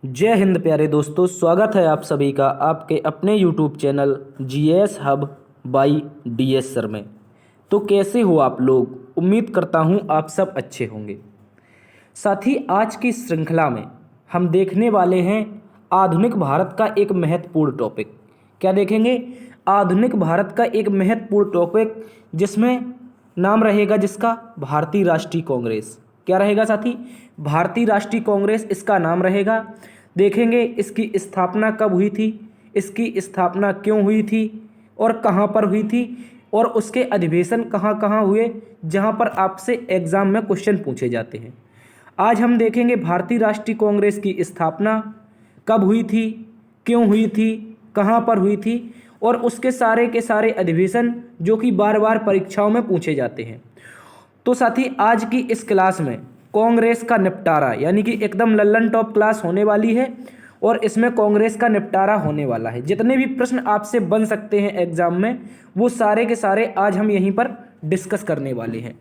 जय हिंद प्यारे दोस्तों, स्वागत है आप सभी का आपके अपने YouTube channel GS hub by DS sir में। तो कैसे हो आप लोग? उम्मीद करता हूँ आप सब अच्छे होंगे। साथ ही आज की श्रृंखला में हम देखने वाले हैं आधुनिक भारत का एक महत्वपूर्ण टॉपिक। क्या देखेंगे? आधुनिक भारत का एक महत्वपूर्ण टॉपिक, जिसमें नाम रहेगा जिसका भारतीय राष्ट्रीय कांग्रेस। क्या रहेगा साथी? भारतीय राष्ट्रीय कांग्रेस इसका नाम रहेगा। देखेंगे इसकी स्थापना कब हुई थी, इसकी स्थापना क्यों हुई थी और कहाँ पर हुई थी, और उसके अधिवेशन कहाँ कहाँ हुए, जहाँ पर आपसे एग्जाम में क्वेश्चन पूछे जाते हैं। आज हम देखेंगे भारतीय राष्ट्रीय कांग्रेस की स्थापना कब हुई थी, क्यों हुई थी, कहाँ पर हुई थी, और उसके सारे के सारे अधिवेशन जो कि बार बार परीक्षाओं में पूछे जाते हैं। तो साथी आज की इस क्लास में कांग्रेस का निपटारा, यानी कि एकदम लल्लन टॉप क्लास होने वाली है और इसमें कांग्रेस का निपटारा होने वाला है। जितने भी प्रश्न आपसे बन सकते हैं एग्जाम में, वो सारे के सारे आज हम यहीं पर डिस्कस करने वाले हैं।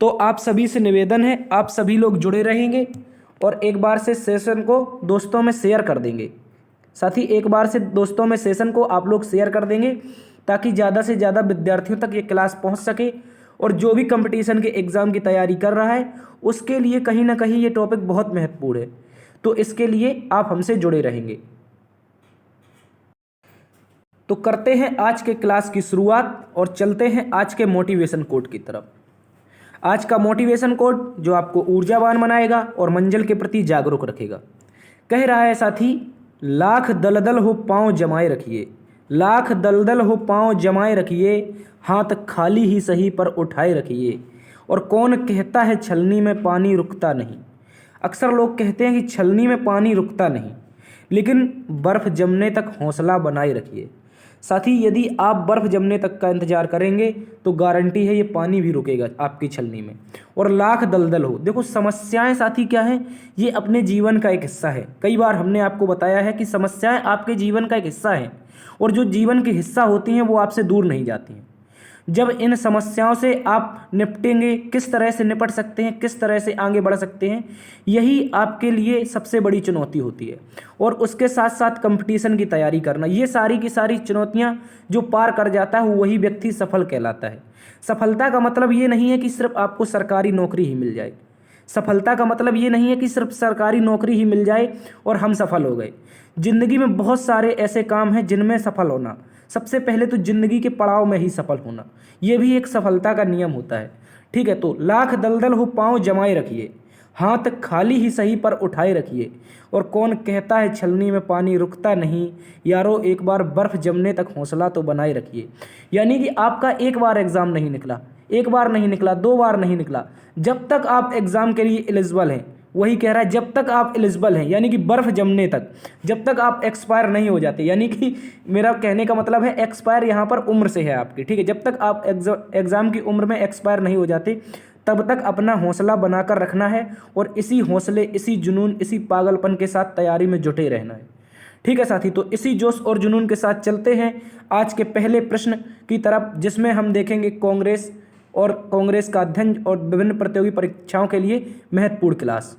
तो आप सभी से निवेदन है, आप सभी लोग जुड़े रहेंगे और एक बार से सेशन को दोस्तों में शेयर कर देंगे। साथ ही एक बार से दोस्तों में सेशन को आप लोग शेयर कर देंगे ताकि ज़्यादा से ज़्यादा विद्यार्थियों तक ये क्लास पहुंच सके, और जो भी कंपटीशन के एग्ज़ाम की तैयारी कर रहा है उसके लिए कहीं ना कहीं ये टॉपिक बहुत महत्वपूर्ण है। तो इसके लिए आप हमसे जुड़े रहेंगे। तो करते हैं आज के क्लास की शुरुआत और चलते हैं आज के मोटिवेशन कोट की तरफ। आज का मोटिवेशन कोट जो आपको ऊर्जावान बनाएगा और मंजिल के प्रति जागरूक रखेगा, कह रहा है साथी, लाख दलदल हो पांव जमाए रखिए, लाख दलदल हो पांव जमाए रखिए, हाथ खाली ही सही पर उठाए रखिए, और कौन कहता है छलनी में पानी रुकता नहीं। अक्सर लोग कहते हैं कि छलनी में पानी रुकता नहीं, लेकिन बर्फ़ जमने तक हौसला बनाए रखिए। साथ ही यदि आप बर्फ़ जमने तक का इंतज़ार करेंगे तो गारंटी है ये पानी भी रुकेगा आपकी छलनी में। और लाख दलदल हो, देखो समस्याएं साथी क्या है, ये अपने जीवन का एक हिस्सा है। कई बार हमने आपको बताया है कि समस्याएं आपके जीवन का एक हिस्सा है, और जो जीवन के हिस्सा होती हैं वो आपसे दूर नहीं जाती हैं। जब इन समस्याओं से आप निपटेंगे, किस तरह से निपट सकते हैं, किस तरह से आगे बढ़ सकते हैं, यही आपके लिए सबसे बड़ी चुनौती होती है। और उसके साथ साथ कंपटीशन की तैयारी करना, ये सारी की सारी चुनौतियां जो पार कर जाता है वही व्यक्ति सफल कहलाता है। सफलता का मतलब ये नहीं है कि सिर्फ आपको सरकारी नौकरी ही मिल जाए। सफलता का मतलब ये नहीं है कि सिर्फ सरकारी नौकरी ही मिल जाए और हम सफल हो गए। जिंदगी में बहुत सारे ऐसे काम हैं जिनमें सफल होना, सबसे पहले तो जिंदगी के पड़ाव में ही सफल होना, ये भी एक सफलता का नियम होता है। ठीक है, तो लाख दलदल हो पांव जमाए रखिए, हाथ खाली ही सही पर उठाए रखिए, और कौन कहता है छलनी में पानी रुकता नहीं, यारो एक बार बर्फ जमने तक हौसला तो बनाए रखिए। यानी कि आपका एक बार एग्जाम नहीं निकला, एक बार नहीं निकला, दो बार नहीं निकला, जब तक आप एग्जाम के लिए एलिजिबल हैं, वही कह रहा है जब तक आप एलिजिबल हैं, यानी कि बर्फ जमने तक, जब तक आप एक्सपायर नहीं हो जाते। यानी कि मेरा कहने का मतलब है एक्सपायर यहाँ पर उम्र से है आपकी, ठीक है, जब तक आप एग्जाम की उम्र में एक्सपायर नहीं हो जाते तब तक अपना हौसला बनाकर रखना है, और इसी हौसले, इसी जुनून, इसी पागलपन के साथ तैयारी में जुटे रहना है। ठीक है साथी, तो इसी जोश और जुनून के साथ चलते हैं आज के पहले प्रश्न की तरफ, जिसमें हम देखेंगे कांग्रेस और कांग्रेस का अध्ययन और विभिन्न प्रतियोगी परीक्षाओं के लिए महत्वपूर्ण क्लास।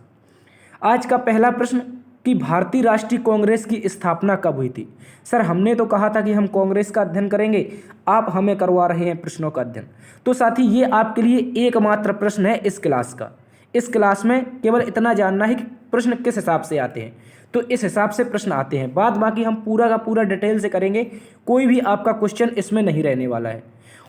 आज का पहला प्रश्न कि भारतीय राष्ट्रीय कांग्रेस की स्थापना कब हुई थी। सर हमने तो कहा था कि हम कांग्रेस का अध्ययन करेंगे, आप हमें करवा रहे हैं प्रश्नों का अध्ययन। तो साथी ये आपके लिए एकमात्र प्रश्न है इस क्लास का। इस क्लास में केवल इतना जानना है कि प्रश्न किस हिसाब से आते हैं, तो इस हिसाब से प्रश्न आते हैं। बाद बाकी हम पूरा का पूरा डिटेल से करेंगे, कोई भी आपका क्वेश्चन इसमें नहीं रहने वाला है,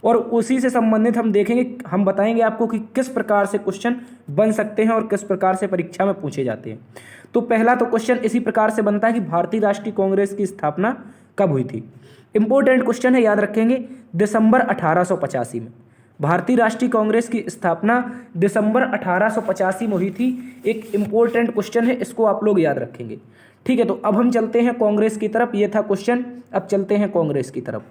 और उसी से संबंधित हम देखेंगे, हम बताएंगे आपको कि किस प्रकार से क्वेश्चन बन सकते हैं और किस प्रकार से परीक्षा में पूछे जाते हैं। तो पहला तो क्वेश्चन इसी प्रकार से बनता है कि भारतीय राष्ट्रीय कांग्रेस की स्थापना कब हुई थी। इंपॉर्टेंट क्वेश्चन है, याद रखेंगे, दिसंबर 1885 में भारतीय राष्ट्रीय कांग्रेस की स्थापना दिसंबर 1885 में हुई थी। एक इंपॉर्टेंट क्वेश्चन है, इसको आप लोग याद रखेंगे। ठीक है, तो अब हम चलते हैं कांग्रेस की तरफ, ये था क्वेश्चन, अब चलते हैं कांग्रेस की तरफ।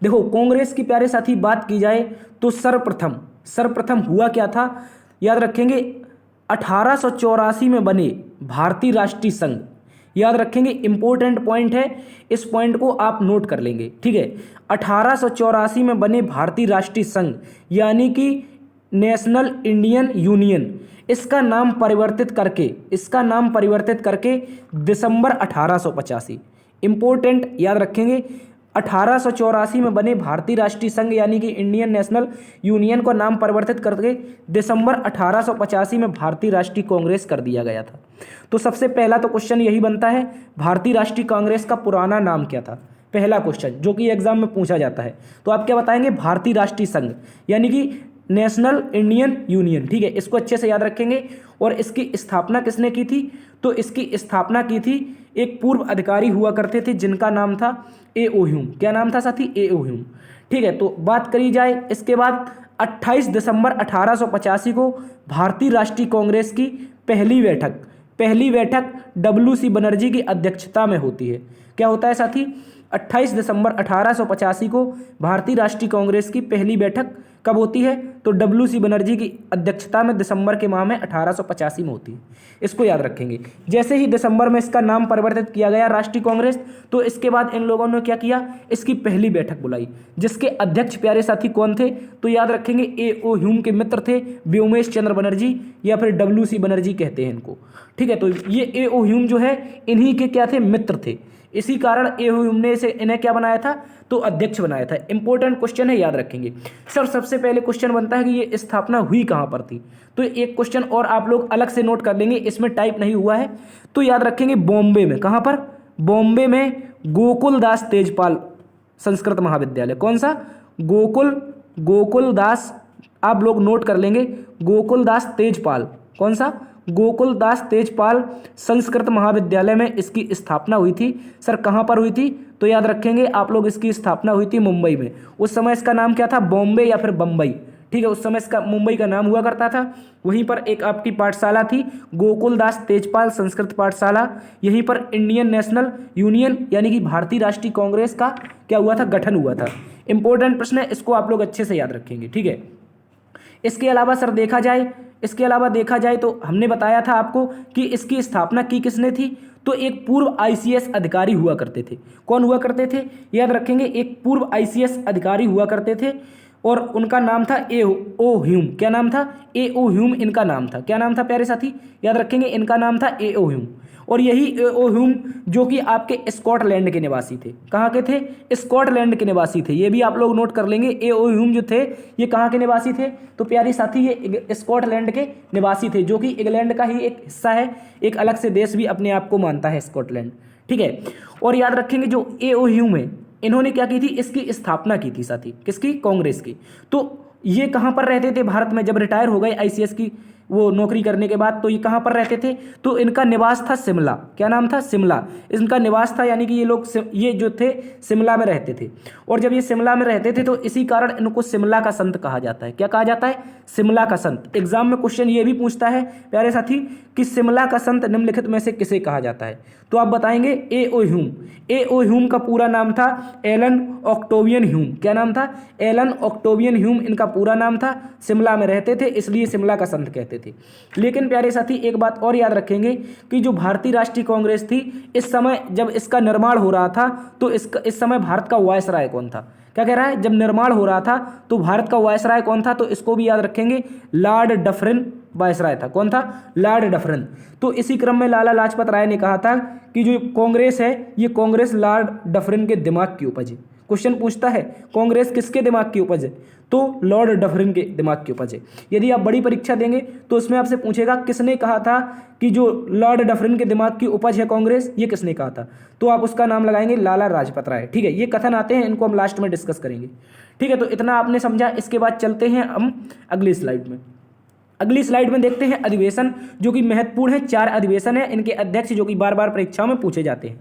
देखो कांग्रेस की प्यारे साथी बात की जाए तो सर्वप्रथम हुआ क्या था, याद रखेंगे, 1884 में बने भारतीय राष्ट्रीय संघ। याद रखेंगे, इंपॉर्टेंट पॉइंट है, इस पॉइंट को आप नोट कर लेंगे। ठीक है, 1884 में बने भारतीय राष्ट्रीय संघ, यानी कि नेशनल इंडियन यूनियन। इसका नाम परिवर्तित करके दिसंबर 1885, इंपॉर्टेंट याद रखेंगे, 1884 में बने भारतीय राष्ट्रीय संघ यानी कि इंडियन नेशनल यूनियन को नाम परिवर्तित करके दिसंबर 1885 में भारतीय राष्ट्रीय कांग्रेस कर दिया गया था। तो सबसे पहला तो क्वेश्चन यही बनता है, भारतीय राष्ट्रीय कांग्रेस का पुराना नाम क्या था, पहला क्वेश्चन जो कि एग्जाम में पूछा जाता है। तो आप क्या बताएंगे, भारतीय राष्ट्रीय संघ यानी कि नेशनल इंडियन यूनियन, ठीक है, इसको अच्छे से याद रखेंगे। और इसकी स्थापना किसने की थी, तो इसकी स्थापना की थी एक पूर्व अधिकारी हुआ करते थे जिनका नाम था A.O. ह्यूम। क्या नाम था साथी, A.O. ह्यूम, ठीक है। तो बात करी जाए इसके बाद 28 दिसंबर 1885 को भारतीय राष्ट्रीय कांग्रेस की पहली बैठक W.C. बनर्जी की अध्यक्षता में होती है। क्या होता है साथी, 28 दिसंबर 1885 को भारतीय राष्ट्रीय कांग्रेस की पहली बैठक कब होती है, तो W.C. बनर्जी की अध्यक्षता में दिसंबर के माह में 1885 में होती है। इसको याद रखेंगे। जैसे ही दिसंबर में इसका नाम परिवर्तित किया गया राष्ट्रीय कांग्रेस, तो इसके बाद इन लोगों ने क्या किया, इसकी पहली बैठक बुलाई, जिसके अध्यक्ष प्यारे साथी कौन थे, तो याद रखेंगे A.O. ह्यूम के मित्र थे व्योमेश चंद्र बनर्जी या फिर W.C. बनर्जी कहते हैं इनको, ठीक है। तो ये A.O. ह्यूम जो है इन्हीं के क्या थे, मित्र थे, इसी कारण A.O. ह्यूम ने इन्हें क्या बनाया था, तो अध्यक्ष बनाया था। इंपॉर्टेंट क्वेश्चन है, याद रखेंगे सर। सबसे पहले क्वेश्चन बनता है कि ये स्थापना हुई कहां पर थी, तो एक क्वेश्चन और आप लोग अलग से नोट कर लेंगे, इसमें टाइप नहीं हुआ है, तो याद रखेंगे बॉम्बे में। कहां पर, बॉम्बे में गोकुलदास तेजपाल संस्कृत महाविद्यालय। कौन सा, गोकुलदास, आप लोग नोट कर लेंगे, गोकुलदास तेजपाल, कौन सा, गोकुलदास तेजपाल संस्कृत महाविद्यालय में इसकी स्थापना हुई थी। सर कहाँ पर हुई थी, तो याद रखेंगे आप लोग इसकी स्थापना हुई थी मुंबई में। उस समय इसका नाम क्या था, बॉम्बे या फिर बम्बई, ठीक है, उस समय इसका मुंबई का नाम हुआ करता था। वहीं पर एक आपकी पाठशाला थी गोकुलदास तेजपाल संस्कृत पाठशाला, यहीं पर इंडियन नेशनल यूनियन यानी कि भारतीय राष्ट्रीय कांग्रेस का क्या हुआ था, गठन हुआ था। इंपॉर्टेंट प्रश्न है, इसको आप लोग अच्छे से याद रखेंगे, ठीक है। इसके अलावा सर देखा जाए तो हमने बताया था आपको कि इसकी स्थापना की किसने थी, तो एक पूर्व आईसीएस अधिकारी हुआ करते थे। कौन हुआ करते थे, याद रखेंगे, एक पूर्व आईसीएस अधिकारी हुआ करते थे और उनका नाम था A.O. ह्यूम। क्या नाम था, A.O. ह्यूम इनका नाम था। क्या नाम था प्यारे साथी, याद रखेंगे, इनका नाम था A.O. ह्यूम। और यही A.O. ह्यूम जो कि आपके स्कॉटलैंड के निवासी थे। कहाँ के थे, स्कॉटलैंड के निवासी थे। ये भी आप लोग नोट कर लेंगे, A.O. ह्यूम जो थे ये कहाँ के निवासी थे, तो प्यारी साथी ये स्कॉटलैंड के निवासी थे, जो कि इंग्लैंड का ही एक हिस्सा है, एक अलग से देश भी अपने आप को मानता है स्कॉटलैंड, ठीक है। और याद रखेंगे जो A.O. ह्यूम है, इन्होंने क्या की थी, इसकी स्थापना की थी साथी, किसकी, कांग्रेस की। तो ये कहाँ पर रहते थे भारत में, जब रिटायर हो गए आईसीएस की वो नौकरी करने के बाद, तो ये कहाँ पर रहते थे, तो इनका निवास था शिमला। क्या नाम था, शिमला, इनका निवास था, यानी कि ये जो थे शिमला में रहते थे। और जब ये शिमला में रहते थे तो इसी कारण इनको शिमला का संत कहा जाता है। क्या कहा जाता है, शिमला का संत। एग्जाम में क्वेश्चन ये भी पूछता है प्यारे साथी कि शिमला का संत निम्नलिखित में से किसे कहा जाता है, तो आप बताएंगे A.O. ह्यूम। A.O. ह्यूम का पूरा नाम था एलन ऑक्टेवियन ह्यूम। क्या नाम था, एलन ऑक्टेवियन ह्यूम इनका पूरा नाम था। शिमला में रहते थे इसलिए शिमला का संत कहते थे। लेकिन प्यारे साथी एक बात और याद रखेंगे कि जो भारतीय राष्ट्रीय कांग्रेस थी, इस समय जब इसका निर्माण हो रहा था तो इस समय भारत का वायसराय कौन था। क्या कह रहा है, जब निर्माण हो रहा था तो भारत का वायसराय कौन था, तो इसको भी याद रखेंगे, लॉर्ड डफरिन वायसराय था। कौन था, लॉर्ड डफरिन। तो इसी क्रम में लाला लाजपत राय ने कहा था कि जो कांग्रेस है ये कांग्रेस लॉर्ड डफरिन के दिमाग की उपज है। क्वेश्चन पूछता है कांग्रेस किसके दिमाग की उपज है, तो लॉर्ड डफरिन के दिमाग की उपज है। यदि आप बड़ी परीक्षा देंगे तो उसमें आपसे पूछेगा किसने कहा था कि जो लॉर्ड डफरिन के दिमाग की उपज है कांग्रेस, ये किसने कहा था, तो आप उसका नाम लगाएंगे लाला लाजपत राय, ठीक है। ये कथन आते हैं, इनको हम लास्ट में डिस्कस करेंगे, ठीक है। तो इतना आपने समझा। इसके बाद चलते हैं हम अगली स्लाइड में। अगली स्लाइड में देखते हैं अधिवेशन जो कि महत्वपूर्ण है। 4 अधिवेशन है, इनके अध्यक्ष जो कि बार बार परीक्षाओं में पूछे जाते हैं।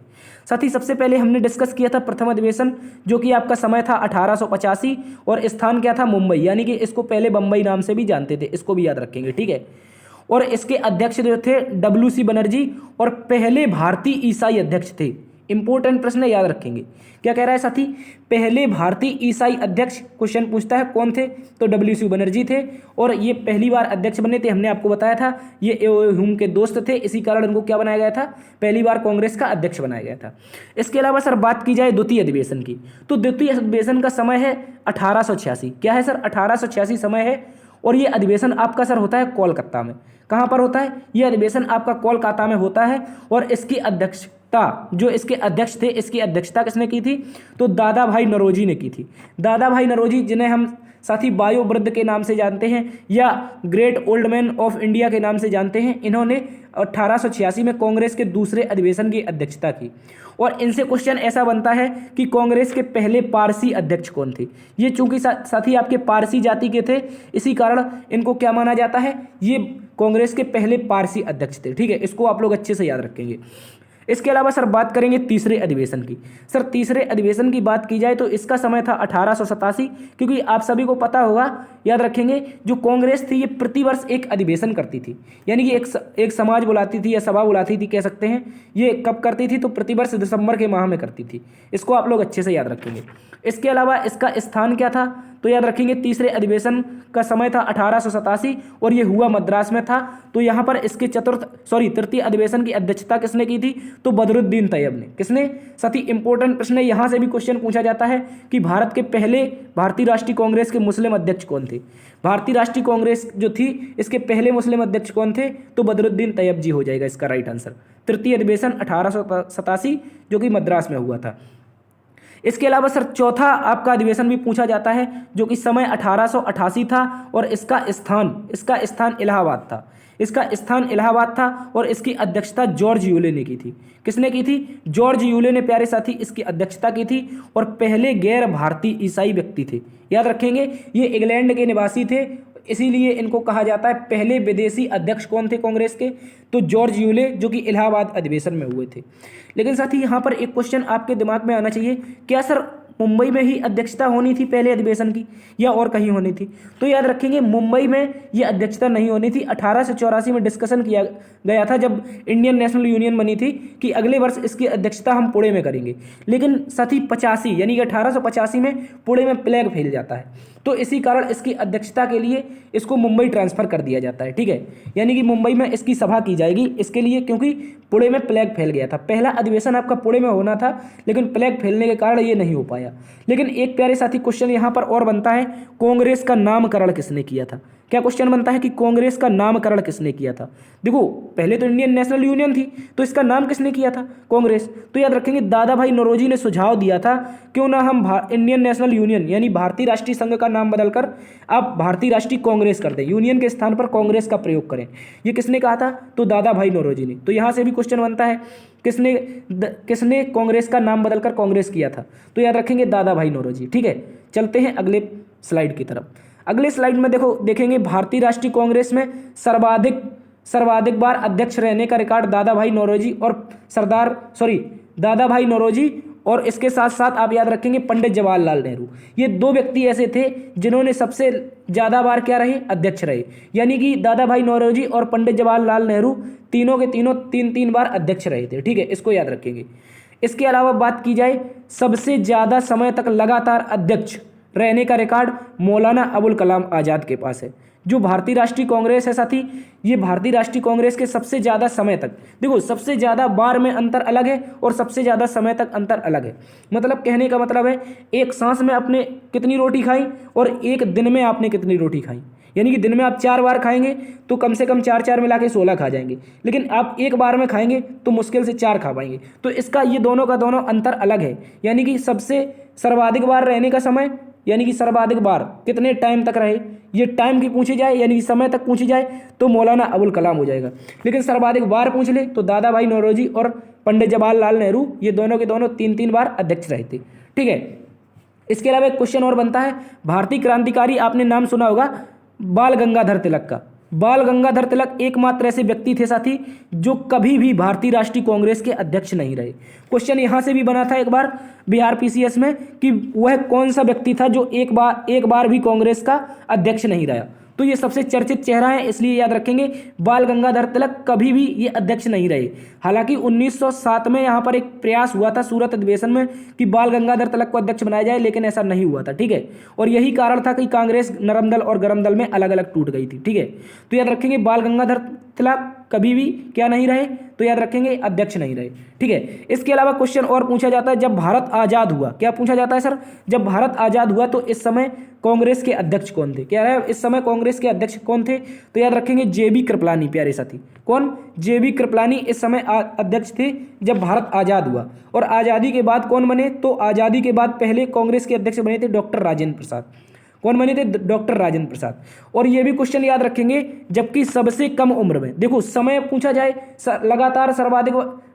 साथ ही सबसे पहले हमने डिस्कस किया था प्रथम अधिवेशन जो कि आपका समय था 1885 और स्थान क्या था, मुंबई, यानी कि इसको पहले बम्बई नाम से भी जानते थे, इसको भी याद रखेंगे, ठीक है। और इसके अध्यक्ष जो थे W.C. बनर्जी और पहले भारतीय ईसाई अध्यक्ष थे। इंपॉर्टेंट प्रश्न याद रखेंगे। क्या कह रहा है साथी, पहले भारतीय ईसाई अध्यक्ष क्वेश्चन पूछता है कौन थे, तो W.C. बनर्जी थे और ये पहली बार अध्यक्ष बने थे। हमने आपको बताया था ये A.O. ह्यूम के दोस्त थे, इसी कारण इनको क्या बनाया गया था, पहली बार कांग्रेस का अध्यक्ष बनाया गया था। इसके अलावा सर बात की जाए द्वितीय अधिवेशन की, तो द्वितीय अधिवेशन का समय है 1886। क्या है सर, 1886 समय है और ये अधिवेशन आपका सर होता है कोलकाता में। कहाँ पर होता है? ये अधिवेशन आपका कोलकाता में होता है और इसकी अध्यक्षता, जो इसके अध्यक्ष थे, इसकी अध्यक्षता किसने की थी? तो दादा भाई नौरोजी ने की थी। दादा भाई नौरोजी, जिन्हें हम साथी वायोवृद्ध के नाम से जानते हैं या great old man of India के नाम से जानते हैं, इन्होंने 1886 में कांग्रेस के दूसरे अधिवेशन की अध्यक्षता की। और इनसे क्वेश्चन ऐसा बनता है कि कांग्रेस के पहले पारसी अध्यक्ष कौन थे? ये चूंकि साथी आपके पारसी जाति के थे, इसी कारण इनको क्या माना जाता है? ये कांग्रेस के पहले पारसी अध्यक्ष थे। ठीक है, इसको आप लोग अच्छे से याद रखेंगे। इसके अलावा सर बात करेंगे तीसरे अधिवेशन की। सर तीसरे अधिवेशन की बात की जाए तो इसका समय था 1887, क्योंकि आप सभी को पता होगा, याद रखेंगे, जो कांग्रेस थी ये प्रतिवर्ष एक अधिवेशन करती थी, यानी कि एक समाज बुलाती थी या सभा बुलाती थी कह सकते हैं। ये कब करती थी? तो प्रतिवर्ष दिसंबर के माह में करती थी। इसको आप लोग अच्छे से याद रखेंगे। इसके अलावा इसका स्थान क्या था? तो याद रखेंगे तीसरे अधिवेशन का समय था 1887 और ये हुआ मद्रास में था। तो यहाँ पर इसके तृतीय अधिवेशन की अध्यक्षता किसने की थी? तो बदरुद्दीन तैयब ने। किसने? साथी इंपॉर्टेंट प्रश्न है, यहाँ से भी क्वेश्चन पूछा जाता है कि भारत के पहले भारतीय राष्ट्रीय कांग्रेस के मुस्लिम अध्यक्ष कौन थे? भारतीय राष्ट्रीय कांग्रेस जो थी, इसके पहले मुस्लिम अध्यक्ष कौन थे? तो बदरुद्दीन तैयब जी हो जाएगा इसका राइट आंसर। तृतीय अधिवेशन 1887 जो कि मद्रास में हुआ था। इसके अलावा सर चौथा आपका अधिवेशन भी पूछा जाता है, जो कि समय 1888 था और इसका स्थान इलाहाबाद था। इसका स्थान इलाहाबाद था और इसकी अध्यक्षता जॉर्ज यूले ने की थी। किसने की थी? जॉर्ज यूले ने प्यारे साथी इसकी अध्यक्षता की थी और पहले गैर भारतीय ईसाई व्यक्ति थे। याद रखेंगे, ये इंग्लैंड के निवासी थे, इसीलिए इनको कहा जाता है पहले विदेशी अध्यक्ष कौन थे कांग्रेस के? तो जॉर्ज यूले, जो कि इलाहाबाद अधिवेशन में हुए थे। लेकिन साथी यहाँ पर एक क्वेश्चन आपके दिमाग में आना चाहिए, क्या सर मुंबई में ही अध्यक्षता होनी थी पहले अधिवेशन की या और कहीं होनी थी? तो याद रखेंगे मुंबई में ये अध्यक्षता नहीं होनी थी। 1884 में डिस्कशन किया गया था जब इंडियन नेशनल यूनियन बनी थी कि अगले वर्ष इसकी अध्यक्षता हम पुणे में करेंगे। लेकिन साथी 85 यानी कि 1885 में पुणे में प्लेग फैल जाता है, तो इसी कारण इसकी अध्यक्षता के लिए इसको मुंबई ट्रांसफर कर दिया जाता है। ठीक है, यानी कि मुंबई में इसकी सभा की जाएगी इसके लिए, क्योंकि पुणे में प्लेग फैल गया था। पहला अधिवेशन आपका पुणे में होना था, लेकिन प्लेग फैलने के कारण ये नहीं हो पाया। लेकिन एक प्यारे साथी क्वेश्चन यहाँ पर और बनता है, कांग्रेस का नामकरण किसने किया था? क्या क्वेश्चन बनता है कि कांग्रेस का नामकरण किसने किया था? देखो, पहले तो इंडियन नेशनल यूनियन थी, तो इसका नाम किसने किया था? कांग्रेस। तो याद रखेंगे दादा भाई नौरोजी ने सुझाव दिया था, क्यों ना हम इंडियन नेशनल यूनियन यानी भारतीय राष्ट्रीय संघ का नाम बदलकर आप भारतीय राष्ट्रीय कांग्रेस कर दें, यूनियन के स्थान पर कांग्रेस का प्रयोग करें। ये किसने कहा था? तो दादा भाई नौरोजी ने। तो यहाँ से भी क्वेश्चन बनता है, किसने कांग्रेस का नाम बदलकर कांग्रेस किया था? तो याद रखेंगे दादा भाई नौरोजी। ठीक है, चलते हैं अगले स्लाइड की तरफ। अगले स्लाइड में देखेंगे भारतीय राष्ट्रीय कांग्रेस में सर्वाधिक बार अध्यक्ष रहने का रिकॉर्ड दादा भाई नौरोजी और इसके साथ साथ आप याद रखेंगे पंडित जवाहरलाल नेहरू। ये दो व्यक्ति ऐसे थे जिन्होंने सबसे ज़्यादा बार क्या रहे? अध्यक्ष रहे। यानी कि दादा भाई नौरोजी और पंडित जवाहरलाल नेहरू तीनों के तीनों 3 बार अध्यक्ष रहे थे। ठीक है, इसको याद रखेंगे। इसके अलावा बात की जाए, सबसे ज़्यादा समय तक लगातार अध्यक्ष रहने का रिकॉर्ड मौलाना अबुल कलाम आज़ाद के पास है। जो भारतीय राष्ट्रीय कांग्रेस है साथी, ये भारतीय राष्ट्रीय कांग्रेस के सबसे ज़्यादा समय तक, देखो सबसे ज़्यादा बार में अंतर अलग है और सबसे ज़्यादा समय तक अंतर अलग है। मतलब कहने का मतलब है, एक सांस में आपने कितनी रोटी खाई और एक दिन में आपने कितनी रोटी खाई। यानी कि दिन में आप 4 बार खाएंगे तो कम से कम 4 मिला के 16 खा जाएंगे, लेकिन आप एक बार में खाएंगे तो मुश्किल से 4 खा पाएंगे। तो इसका ये दोनों का दोनों अंतर अलग है। यानी कि सबसे सर्वाधिक बार रहने का समय, यानी कि सर्वाधिक बार कितने टाइम तक रहे, ये टाइम की पूछी जाए यानी कि समय तक पूछी जाए तो मौलाना अबुल कलाम हो जाएगा। लेकिन सर्वाधिक बार पूछ ले तो दादा भाई नौरोजी और पंडित जवाहरलाल नेहरू, ये दोनों के दोनों 3 बार अध्यक्ष रहे थे। ठीक है, इसके अलावा एक क्वेश्चन और बनता है, भारतीय क्रांतिकारी आपने नाम सुना होगा बाल गंगाधर तिलक का। बाल गंगाधर तिलक एकमात्र ऐसे व्यक्ति थे साथी जो कभी भी भारतीय राष्ट्रीय कांग्रेस के अध्यक्ष नहीं रहे। क्वेश्चन यहाँ से भी बना था एक बार बिहार पीसीएस में कि वह कौन सा व्यक्ति था जो एक बार भी कांग्रेस का अध्यक्ष नहीं रहा। तो ये सबसे चर्चित चेहरा है, इसलिए याद रखेंगे बाल गंगाधर तिलक कभी भी ये अध्यक्ष नहीं रहे। हालांकि 1907 में यहाँ पर एक प्रयास हुआ था सूरत अधिवेशन में कि बाल गंगाधर तिलक को अध्यक्ष बनाया जाए, लेकिन ऐसा नहीं हुआ था। ठीक है, और यही कारण था कि कांग्रेस नरम दल और गरम दल में अलग अलग टूट गई थी। ठीक है, तो याद रखेंगे बाल गंगाधर तिलक कभी भी क्या नहीं रहे, तो याद रखेंगे अध्यक्ष नहीं रहे। ठीक है, इसके अलावा क्वेश्चन और पूछा जाता है, जब भारत आज़ाद हुआ, क्या पूछा जाता है सर, जब भारत आज़ाद हुआ तो इस समय कांग्रेस के अध्यक्ष कौन थे, क्या है इस समय कांग्रेस के अध्यक्ष कौन थे, तो याद रखेंगे जेबी कृपलानी। प्यारे साथी, कौन, जेबी कृपलानी इस समय अध्यक्ष थे जब भारत आज़ाद हुआ। और आज़ादी के बाद कौन बने, तो आज़ादी के बाद पहले कांग्रेस के अध्यक्ष बने थे डॉक्टर राजेंद्र प्रसाद। कौन बने थे, डॉक्टर राजेंद्र प्रसाद। और ये भी क्वेश्चन याद रखेंगे, जबकि सबसे कम उम्र में, देखो समय पूछा जाए, लगातार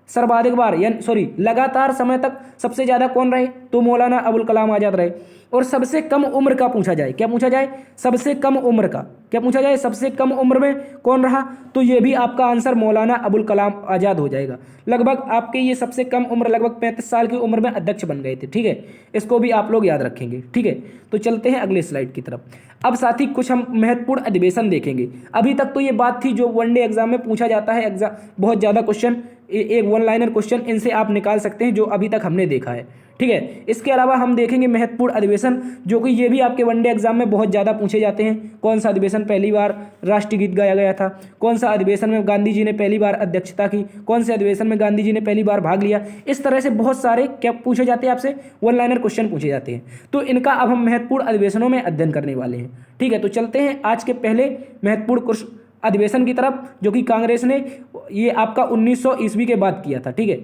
सर्वाधिक बार यानी लगातार समय तक सबसे ज्यादा कौन रहे, तो मौलाना अबुल कलाम आजाद रहे। और सबसे कम उम्र का पूछा जाए, क्या पूछा जाए, सबसे कम उम्र का, क्या पूछा जाए, सबसे कम उम्र में कौन रहा, तो ये भी आपका आंसर मौलाना अबुल कलाम आजाद हो जाएगा। लगभग आपके ये सबसे कम उम्र लगभग 35 साल की उम्र में अध्यक्ष बन गए थे। ठीक है, इसको भी आप लोग याद रखेंगे। ठीक है, तो चलते हैं अगले स्लाइड की तरफ। अब साथी कुछ हम महत्वपूर्ण अधिवेशन देखेंगे। अभी तक तो ये बात थी जो वनडे एग्जाम में पूछा जाता है, एग्जाम बहुत ज़्यादा क्वेश्चन, एक वन लाइनर क्वेश्चन इनसे आप निकाल सकते हैं जो अभी तक हमने देखा है। ठीक है, इसके अलावा हम देखेंगे महत्वपूर्ण अधिवेशन, जो कि ये भी आपके वनडे एग्जाम में बहुत ज़्यादा पूछे जाते हैं। कौन सा अधिवेशन पहली बार राष्ट्रीय गीत गाया गया था, कौन सा अधिवेशन में गांधी जी ने पहली बार अध्यक्षता की, कौन से अधिवेशन में गांधी जी ने पहली बार भाग लिया। इस तरह से बहुत सारे क्या पूछे जाते हैं आपसे, वन लाइनर क्वेश्चन पूछे जाते हैं। तो इनका अब हम महत्वपूर्ण अधिवेशनों में अध्ययन करने वाले हैं। ठीक है, तो चलते हैं आज के पहले महत्वपूर्ण अधिवेशन की तरफ, जो कि कांग्रेस ने ये आपका 1900 ईस्वी के बाद किया था। ठीक है,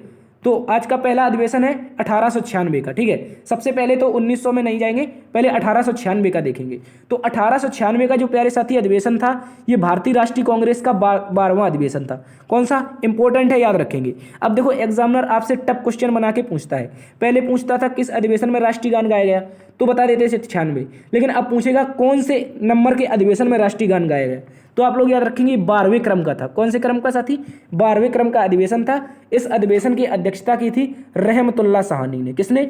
तो आज का पहला अधिवेशन है 1896 का। ठीक है, सबसे पहले तो 1900 में नहीं जाएंगे, पहले 1896 का देखेंगे। तो 1896 का जो प्यारे साथी अधिवेशन था, ये भारतीय राष्ट्रीय कांग्रेस का 12वां अधिवेशन था। कौन सा, इंपॉर्टेंट है, याद रखेंगे। अब देखो एग्जामिनर आपसे टफ क्वेश्चन बना के पूछता है। पहले पूछता था किस अधिवेशन में राष्ट्रीय गान गाया गया, तो बता देते थे 96। लेकिन अब पूछेगा कौन से नंबर के अधिवेशन में राष्ट्रीय गान गाया गया, तो आप लोग याद रखेंगे 12वें क्रम का था। कौन से क्रम का साथी, 12वें क्रम का अधिवेशन था। इस अधिवेशन की अध्यक्षता की थी रहमतुल्लाह साहनी ने। किसने,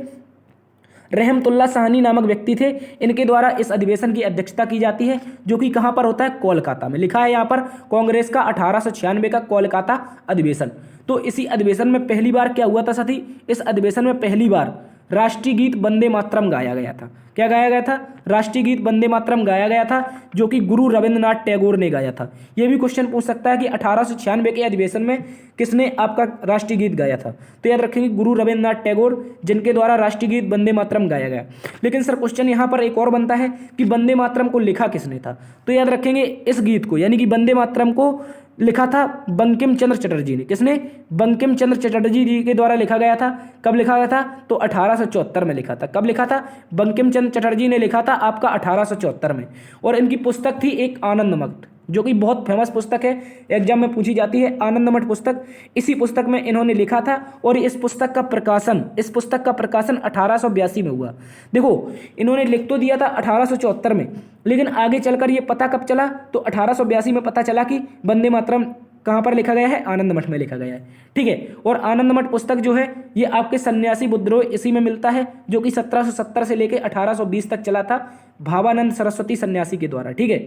रहमतुल्लाह साहनी नामक व्यक्ति थे, इनके द्वारा इस अधिवेशन की अध्यक्षता की जाती है, जो कि कहां पर होता है, कोलकाता में। लिखा है यहां पर कांग्रेस का 1896 का कोलकाता अधिवेशन। तो इसी अधिवेशन में पहली बार क्या हुआ था साथी, इस अधिवेशन में पहली बार राष्ट्रीय गीत वंदे मातरम गाया गया था। क्या गाया गया था, राष्ट्रीय गीत वंदे मातरम गाया गया था, जो कि गुरु रविंद्रनाथ टैगोर ने गाया था। यह भी क्वेश्चन पूछ सकता है कि 1896 के अधिवेशन में किसने आपका राष्ट्रीय गीत गाया था, तो याद रखेंगे गुरु रविंद्रनाथ टैगोर, जिनके द्वारा राष्ट्रीय गीत वंदे मातरम गाया गया। लेकिन सर क्वेश्चन यहाँ पर एक और बनता है कि वंदे मातरम को लिखा किसने था, तो याद रखेंगे इस गीत को यानी कि वंदे मातरम को लिखा था बंकिम चंद्र चटर्जी ने। किसने, बंकिम चंद्र चटर्जी जी के द्वारा लिखा गया था। कब लिखा गया था, तो 1874 में लिखा था। कब लिखा था, बंकिम चंद्र चटर्जी ने लिखा था आपका 1874 में। और इनकी पुस्तक थी एक आनंद मठ, जो कि बहुत फेमस पुस्तक है, एग्जाम में पूछी जाती है, आनंद मठ पुस्तक। इसी पुस्तक में इन्होंने लिखा था और इस पुस्तक का प्रकाशन 1882 में हुआ। देखो इन्होंने लिख तो दिया था 1874 में, लेकिन आगे चलकर ये पता कब चला, तो 1882 में पता चला कि वंदे मातरम कहाँ पर लिखा गया है, आनंद मठ में लिखा गया है। ठीक है, और आनंद मठ पुस्तक जो है ये आपके सन्यासी विद्रोह इसी में मिलता है, जो कि 1770 से लेकर 1820 तक चला था भावानंद सरस्वती सन्यासी के द्वारा। ठीक है,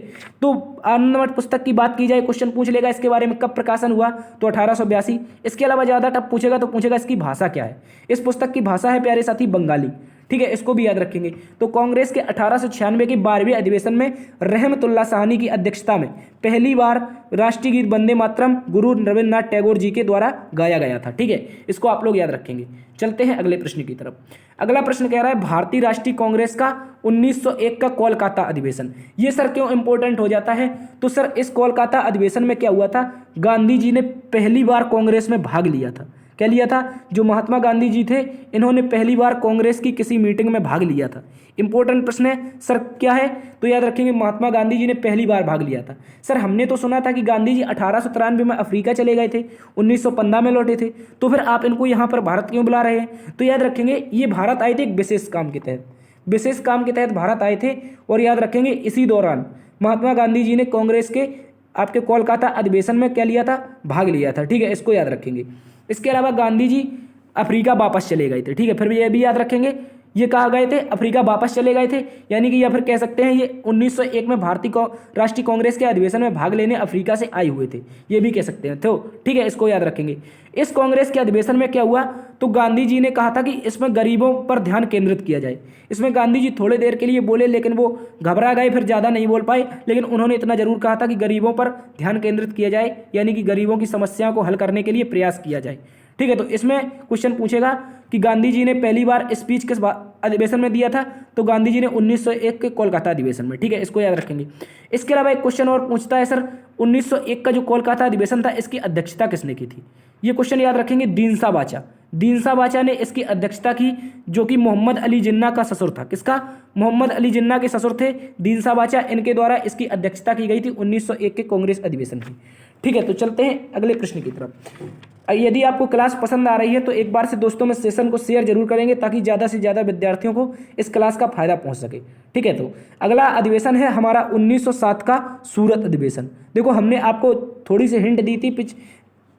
तो आनंद मठ पुस्तक की बात की जाए, क्वेश्चन पूछ लेगा इसके बारे में, कब प्रकाशन हुआ, तो 1882। इसके अलावा ज़्यादा टफ पूछेगा तो पूछेगा इसकी भाषा क्या है। इस पुस्तक की भाषा है प्यारे साथी बंगाली। ठीक है, इसको भी याद रखेंगे। तो कांग्रेस के 1896 के 12वें अधिवेशन में रहमतुल्लाह साहनी की अध्यक्षता में पहली बार राष्ट्रीय गीत वंदे मातरम गुरु रविंद्रनाथ टैगोर जी के द्वारा गाया गया था। ठीक है, इसको आप लोग याद रखेंगे। चलते हैं अगले प्रश्न की तरफ। अगला प्रश्न कह रहा है भारतीय राष्ट्रीय कांग्रेस का 1901 का कोलकाता अधिवेशन। ये सर क्यों इंपॉर्टेंट हो जाता है, तो सर इस कोलकाता अधिवेशन में क्या हुआ था, गांधी जी ने पहली बार कांग्रेस में भाग लिया था। क्या लिया था, जो महात्मा गांधी जी थे इन्होंने पहली बार कांग्रेस की किसी मीटिंग में भाग लिया था। इंपॉर्टेंट प्रश्न है सर, क्या है, तो याद रखेंगे महात्मा गांधी जी ने पहली बार भाग लिया था। सर हमने तो सुना था कि गांधी जी 1893 में अफ्रीका चले गए थे, 1915 में लौटे थे, तो फिर आप इनको यहाँ पर भारत क्यों बुला रहे हैं, तो याद रखेंगे ये भारत आए थे एक विशेष काम के तहत, विशेष काम के तहत भारत आए थे। और याद रखेंगे इसी दौरान महात्मा गांधी जी ने कांग्रेस के आपके कोलकाता अधिवेशन में क्या लिया था, भाग लिया था। ठीक है, इसको याद रखेंगे। इसके अलावा गांधी जी अफ्रीका वापस चले गए थे। ठीक है, फिर भी ये भी याद रखेंगे ये कहाँ गए थे? अफ्रीका वापस चले गए थे, यानी कि या फिर कह सकते हैं ये 1901 में राष्ट्रीय कांग्रेस के अधिवेशन में भाग लेने अफ्रीका से आए हुए थे, ये भी कह सकते हैं। तो ठीक है, इसको याद रखेंगे। इस कांग्रेस के अधिवेशन में क्या हुआ? तो गांधी जी ने कहा था कि इसमें गरीबों पर ध्यान केंद्रित किया जाए। इसमें गांधी जी थोड़ी देर के लिए बोले, लेकिन वो घबरा गए, फिर ज़्यादा नहीं बोल पाए, लेकिन उन्होंने इतना जरूर कहा था कि गरीबों पर ध्यान केंद्रित किया जाए, यानी कि गरीबों की समस्याओं को हल करने के लिए प्रयास किया जाए। ठीक है, तो इसमें क्वेश्चन पूछेगा कि गांधी जी ने पहली बार स्पीच किस अधिवेशन में दिया था? तो गांधी जी ने 1901 के कोलकाता अधिवेशन में। ठीक है, इसको याद रखेंगे। इसके अलावा एक क्वेश्चन और पूछता है, सर 1901 का जो कोलकाता अधिवेशन था इसकी अध्यक्षता किसने की थी? ये क्वेश्चन याद रखेंगे। दीनसा बाचा, दीनसा बाचा ने इसकी अध्यक्षता की, जो कि मोहम्मद अली जिन्ना का ससुर था। किसका? मोहम्मद अली जिन्ना के ससुर थे दीनसा बाचा, इनके द्वारा इसकी अध्यक्षता की गई थी 1901 के कांग्रेस अधिवेशन की। ठीक है, तो चलते हैं अगले प्रश्न की तरफ। यदि आपको क्लास पसंद आ रही है तो एक बार से दोस्तों में सेशन को शेयर जरूर करेंगे, ताकि ज़्यादा से ज़्यादा विद्यार्थियों को इस क्लास का फायदा पहुंच सके। ठीक है, तो अगला अधिवेशन है हमारा 1907 का सूरत अधिवेशन। देखो, हमने आपको थोड़ी सी हिंट दी थी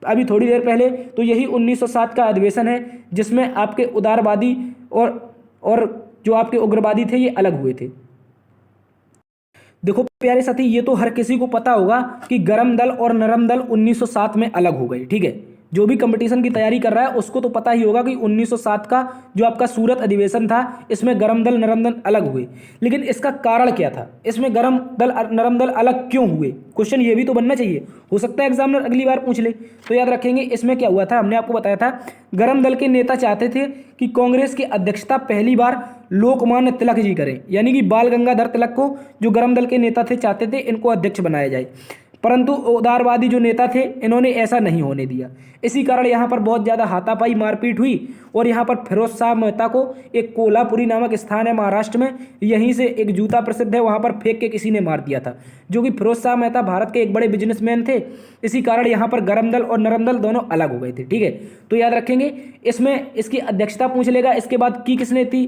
अभी थोड़ी देर पहले, तो यही 1907 का अधिवेशन है, जिसमें आपके उदारवादी और जो आपके उग्रवादी थे ये अलग हुए थे। देखो प्यारे साथी, ये तो हर किसी को पता होगा कि गरम दल और नरम दल 1907 में अलग हो गए। ठीक है, जो भी कंपटीशन की तैयारी कर रहा है उसको तो पता ही होगा कि 1907 का जो आपका सूरत अधिवेशन था, इसमें गरम दल नरम दल अलग हुए। लेकिन इसका कारण क्या था? इसमें गरम दल नरम दल अलग क्यों हुए? क्वेश्चन ये भी तो बनना चाहिए, हो सकता है एग्जामिनर अगली बार पूछ ले। तो याद रखेंगे, इसमें क्या हुआ था, हमने आपको बताया था, गरम दल के नेता चाहते थे कि कांग्रेस की अध्यक्षता पहली बार लोकमान्य तिलक जी करें, यानी कि बाल गंगाधर तिलक को, जो गरम दल के नेता थे, चाहते थे इनको अध्यक्ष बनाया जाए। परंतु उदारवादी जो नेता थे, इन्होंने ऐसा नहीं होने दिया। इसी कारण यहाँ पर बहुत ज़्यादा हाथापाई मारपीट हुई, और यहाँ पर फिरोज शाह मेहता को एक कोल्हापुरी नामक स्थान है महाराष्ट्र में, यहीं से एक जूता प्रसिद्ध है, वहाँ पर फेंक के किसी ने मार दिया था, जो कि फिरोज शाह मेहता भारत के एक बड़े बिजनेसमैन थे। इसी कारण यहाँ पर गरम दल और नरम दल दोनों अलग हो गए थे। ठीक है, तो याद रखेंगे, इसमें इसकी अध्यक्षता पूछ लेगा। इसके बाद की किसने थी?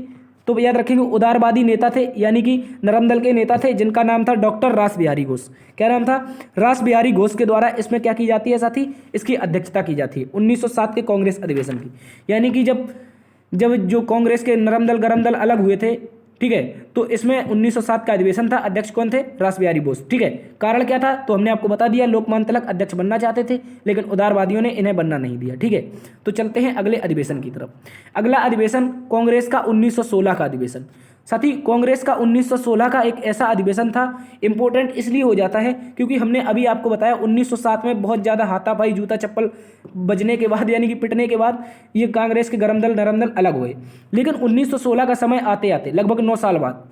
तो याद रखेंगे, उदारवादी नेता थे, यानी कि नरम दल के नेता थे, जिनका नाम था डॉक्टर रास बिहारी घोष। क्या नाम था? रास बिहारी घोष के द्वारा इसमें क्या की जाती है साथी? इसकी अध्यक्षता की जाती है 1907 के कांग्रेस अधिवेशन की। यानी कि जब जो कांग्रेस के नरम दल गरम दल अलग हुए थे, ठीक है, तो इसमें 1907 का अधिवेशन था। अध्यक्ष कौन थे? रास बिहारी बोस। ठीक है, कारण क्या था? तो हमने आपको बता दिया, लोकमान्य तिलक अध्यक्ष बनना चाहते थे, लेकिन उदारवादियों ने इन्हें बनना नहीं दिया। ठीक है, तो चलते हैं अगले अधिवेशन की तरफ। अगला अधिवेशन कांग्रेस का 1916 का अधिवेशन। साथी, कांग्रेस का 1916 का एक ऐसा अधिवेशन था, इंपॉर्टेंट इसलिए हो जाता है क्योंकि हमने अभी आपको बताया 1907 में बहुत ज़्यादा हाथापाई जूता चप्पल बजने के बाद, यानी कि पिटने के बाद, ये कांग्रेस के गरम दल नरम दल अलग हुए। लेकिन 1916 का समय आते आते लगभग 9 साल बाद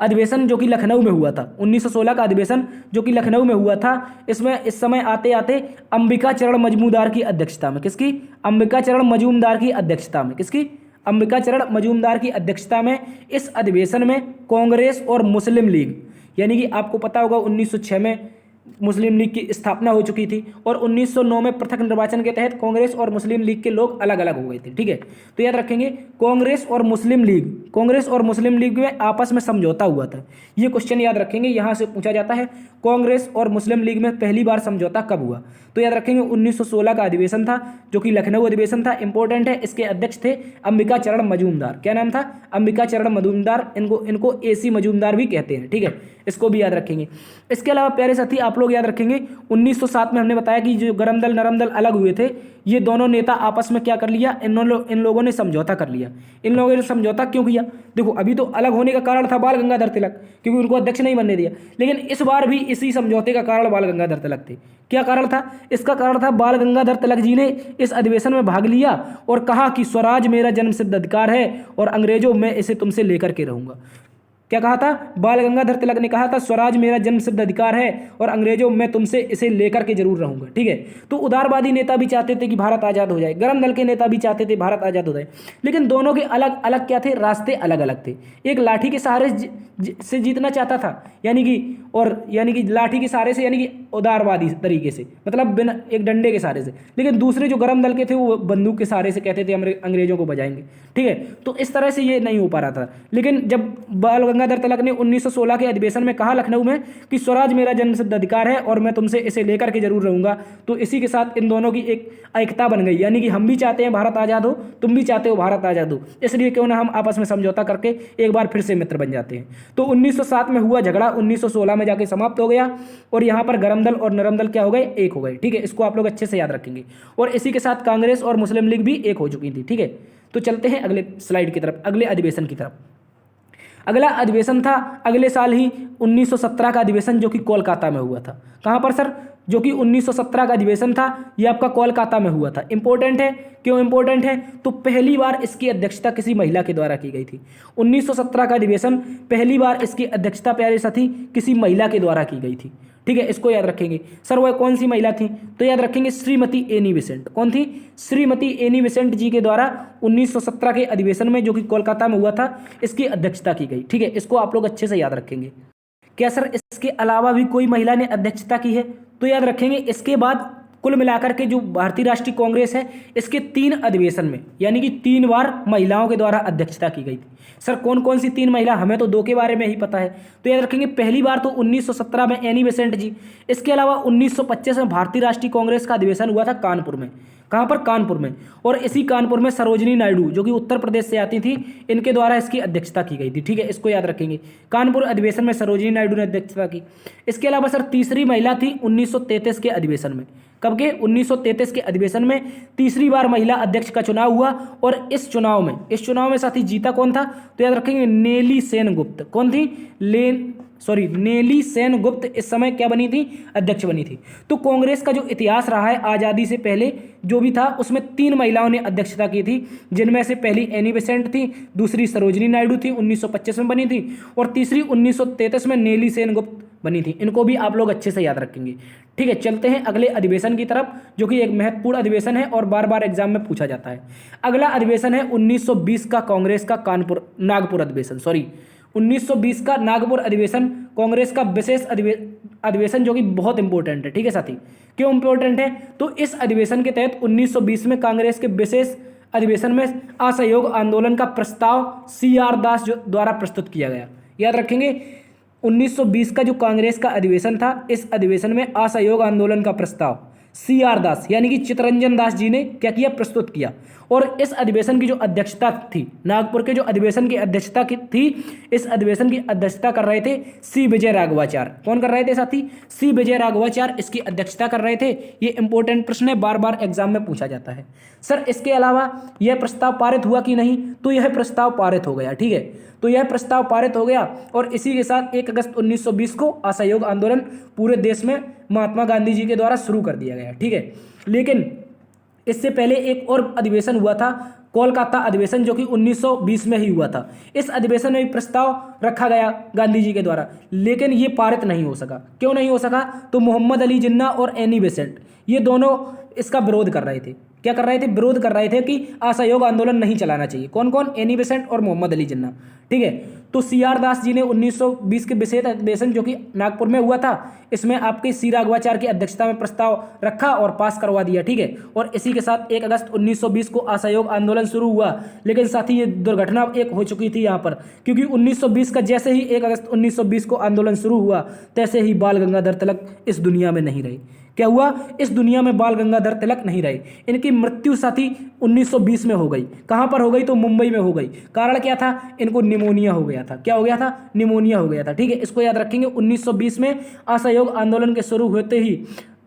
अधिवेशन जो कि लखनऊ में हुआ था, 1916 का अधिवेशन जो कि लखनऊ में हुआ था, इसमें इस समय आते आते अंबिका चरण मजूमदार की अध्यक्षता में, किसकी? अंबिका चरण मजूमदार की अध्यक्षता में, किसकी? अंबिका चरण मजूमदार की अध्यक्षता में इस अधिवेशन में कांग्रेस और मुस्लिम लीग, यानी कि आपको पता होगा 1906 में मुस्लिम लीग की स्थापना हो चुकी थी, और 1909 में पृथक निर्वाचन के तहत कांग्रेस और मुस्लिम लीग के लोग अलग अलग हो गए थे। ठीक है, तो याद रखेंगे, कांग्रेस और मुस्लिम लीग में आपस में समझौता हुआ था। ये क्वेश्चन याद रखेंगे, यहाँ से पूछा जाता है कांग्रेस और मुस्लिम लीग में पहली बार समझौता कब हुआ? तो याद रखेंगे 1916 का अधिवेशन था, जो कि लखनऊ अधिवेशन था। इंपॉर्टेंट है, इसके अध्यक्ष थे अंबिका चरण मजूमदार। क्या नाम था? अंबिका चरण मजूमदार। इनको AC मजूमदार भी कहते हैं। ठीक है, इसको भी याद रखेंगे। इसके अलावा प्यारे साथी, आप लोग याद रखेंगे 1907 में हमने बताया कि जो गरम दल नरम दल अलग हुए थे, ये दोनों नेता आपस में क्या कर लिया? इन लोगों ने समझौता कर लिया। इन लोगों ने समझौता क्यों किया? देखो, अभी तो अलग होने का कारण था बाल गंगाधर तिलक, क्योंकि उनको अध्यक्ष नहीं बनने दिया, लेकिन इस बार भी इसी समझौते का कारण बाल गंगाधर तिलक थे। क्या कारण था? इसका कारण था बाल गंगाधर तिलक जी ने इस अधिवेशन में भाग लिया और कहा कि स्वराज मेरा जन्मसिद्ध अधिकार है और अंग्रेजों मैं इसे तुमसे लेकर के रहूंगा। क्या कहा था? बाल गंगाधर तिलक ने कहा था स्वराज मेरा जन्मसिद्ध अधिकार है और अंग्रेजों मैं तुमसे इसे लेकर के जरूर रहूंगा। ठीक है, तो उदारवादी नेता भी चाहते थे कि भारत आजाद हो जाए, गरम दल के नेता भी चाहते थे भारत आजाद हो जाए, लेकिन दोनों के अलग अलग क्या थे? रास्ते अलग अलग थे। एक लाठी के सहारे से जीतना चाहता था, यानी कि लाठी के सहारे से, यानी कि उदारवादी तरीके से, मतलब बिना एक डंडे के सहारे से, लेकिन दूसरे जो गरम दल के थे वो बंदूक के सहारे से कहते थे अंग्रेजों को बजाएंगे। ठीक है, तो इस तरह से ये नहीं हो पा रहा था। लेकिन जब बाल गंगाधर तिलक ने 1916 के अधिवेशन में कहा लखनऊ में कि स्वराज मेरा जन्मसिद्ध अधिकार है और मैं तुमसे इसे लेकर के जरूर रहूंगा। तो इसी के साथ इन दोनों की एक एकता बन गई, यानी कि हम भी चाहते हैं भारत आज़ाद हो, तुम भी चाहते हो भारत आज़ाद हो, इसलिए क्यों ना हम आपस में समझौता करके एक बार फिर से मित्र बन जाते हैं। तो 1907 में हुआ झगड़ा 1916 में जाके समाप्त हो गया और यहाँ पर गरम दल और नरम दल क्या हो गए, एक हो गए। ठीक है, इसको आप लोग अच्छे से याद रखेंगे। और इसी के साथ कांग्रेस और मुस्लिम लीग भी एक हो चुकी थी। ठीक है, तो चलते हैं अगले स्लाइड की तरफ, अगले अधिवेशन की तरफ। अगला अधिवेशन था अगले साल ही 1917 का अधिवेशन, जो कि कोलकाता में हुआ था। कहाँ पर सर? जो कि 1917 का अधिवेशन था, ये आपका कोलकाता में हुआ था। इंपॉर्टेंट है, क्यों इंपॉर्टेंट है? तो पहली बार इसकी अध्यक्षता किसी महिला के द्वारा की गई थी। 1917 का अधिवेशन पहली बार इसकी अध्यक्षता प्यारे साथी किसी महिला के द्वारा की गई थी। ठीक है, इसको याद रखेंगे। सर वह कौन सी महिला थी? तो याद रखेंगे श्रीमती एनी बेसेंट। कौन थी? श्रीमती एनी बेसेंट जी के द्वारा 1917 के अधिवेशन में, जो कि कोलकाता में हुआ था, इसकी अध्यक्षता की गई। ठीक है, इसको आप लोग अच्छे से याद रखेंगे। क्या सर इसके अलावा भी कोई महिला ने अध्यक्षता की है? तो याद रखेंगे इसके बाद कुल मिलाकर के जो भारतीय राष्ट्रीय कांग्रेस है, इसके 3 अधिवेशन में, यानी कि 3 बार महिलाओं के द्वारा अध्यक्षता की गई थी। सर कौन कौन सी 3 महिला? हमें तो 2 के बारे में ही पता है। तो याद रखेंगे पहली बार तो 1917 में एनी बेसेंट जी। इसके अलावा 1925 में भारतीय राष्ट्रीय कांग्रेस का अधिवेशन हुआ था कानपुर में। कहाँ पर? कानपुर में। और इसी कानपुर में सरोजिनी नायडू, जो कि उत्तर प्रदेश से आती थी, इनके द्वारा इसकी अध्यक्षता की गई थी। ठीक है, इसको याद रखेंगे। कानपुर अधिवेशन में सरोजिनी नायडू ने अध्यक्षता की। इसके अलावा सर तीसरी महिला थी 1933 के अधिवेशन में। कब के? 1933 के अधिवेशन में तीसरी बार महिला अध्यक्ष का चुनाव हुआ। और इस चुनाव में साथी जीता कौन था? तो याद रखेंगे नेली सेनगुप्त। कौन थी? नेली सेनगुप्त इस समय क्या बनी थी? अध्यक्ष बनी थी। तो कांग्रेस का जो इतिहास रहा है आज़ादी से पहले जो भी था, उसमें 3 महिलाओं ने अध्यक्षता की थी, जिनमें से पहली एनी बेसेंट थी, दूसरी सरोजिनी नायडू थी 1925 में बनी थी, और तीसरी 1933 में नेली सेनगुप्त बनी थी। इनको भी आप लोग अच्छे से याद रखेंगे। ठीक है, चलते हैं अगले अधिवेशन की तरफ, जो कि एक महत्वपूर्ण अधिवेशन है और बार बार एग्जाम में पूछा जाता है। अगला अधिवेशन है 1920 का कांग्रेस का नागपुर अधिवेशन। 1920 का नागपुर अधिवेशन कांग्रेस का विशेष अधिवेशन, जो कि बहुत इंपॉर्टेंट है। ठीक है साथी, क्यों इंपॉर्टेंट है? तो इस अधिवेशन के तहत 1920 में कांग्रेस के विशेष अधिवेशन में असहयोग आंदोलन का प्रस्ताव CR दास द्वारा प्रस्तुत किया गया। याद रखेंगे 1920 का जो कांग्रेस का अधिवेशन था, इस अधिवेशन में असहयोग आंदोलन का प्रस्ताव CR दास यानी कि चित्तरंजन दास जी ने क्या किया? प्रस्तुत किया। और इस अधिवेशन की जो अध्यक्षता थी, नागपुर के जो अधिवेशन की अध्यक्षता की थी, इस अधिवेशन की अध्यक्षता कर रहे थे C विजय राघवाचार्य। कौन कर रहे थे साथी? C विजय राघवाचार्य इसकी अध्यक्षता कर रहे थे। ये इंपॉर्टेंट प्रश्न है, बार बार एग्जाम में पूछा जाता है। सर इसके अलावा यह प्रस्ताव पारित हुआ कि नहीं? तो यह प्रस्ताव पारित हो गया। ठीक है, तो यह प्रस्ताव पारित हो गया और इसी के साथ 1 अगस्त 1920 को असहयोग आंदोलन पूरे देश में महात्मा गांधी जी के द्वारा शुरू कर दिया गया। ठीक है, लेकिन इससे पहले एक और अधिवेशन हुआ था, कोलकाता अधिवेशन, जो कि 1920 में ही हुआ था। इस अधिवेशन में भी प्रस्ताव रखा गया गांधी जी के द्वारा, लेकिन ये पारित नहीं हो सका। क्यों नहीं हो सका? तो मोहम्मद अली जिन्ना और एनी बेसेंट ये दोनों इसका विरोध कर रहे थे। क्या कर रहे थे? विरोध कर रहे थे कि असहयोग आंदोलन नहीं चलाना चाहिए। कौन कौन? एनी बेसेंट और मोहम्मद अली जिन्ना। ठीक है, तो CR दास जी ने 1920 के विशेष अधिवेशन, जो कि नागपुर में हुआ था, इसमें आपके C राघवाचार्य की अध्यक्षता में प्रस्ताव रखा और पास करवा दिया। ठीक है, और इसी के साथ 1 अगस्त 1920 को असहयोग आंदोलन शुरू हुआ। लेकिन साथ ही ये दुर्घटना एक हो चुकी थी यहाँ पर, क्योंकि 1920 का जैसे ही 1 अगस्त 1920 को आंदोलन शुरू हुआ, तैसे ही बाल गंगाधर तिलक इस दुनिया में नहीं रहे। क्या हुआ? इस दुनिया में बाल गंगाधर तिलक नहीं रहे। इनकी मृत्यु साथी 1920 में हो गई। कहाँ पर हो गई? तो मुंबई में हो गई। कारण क्या था? इनको निमोनिया हो गया था। क्या हो गया था? निमोनिया हो गया था। ठीक है, इसको याद रखेंगे। 1920 में असहयोग आंदोलन के शुरू होते ही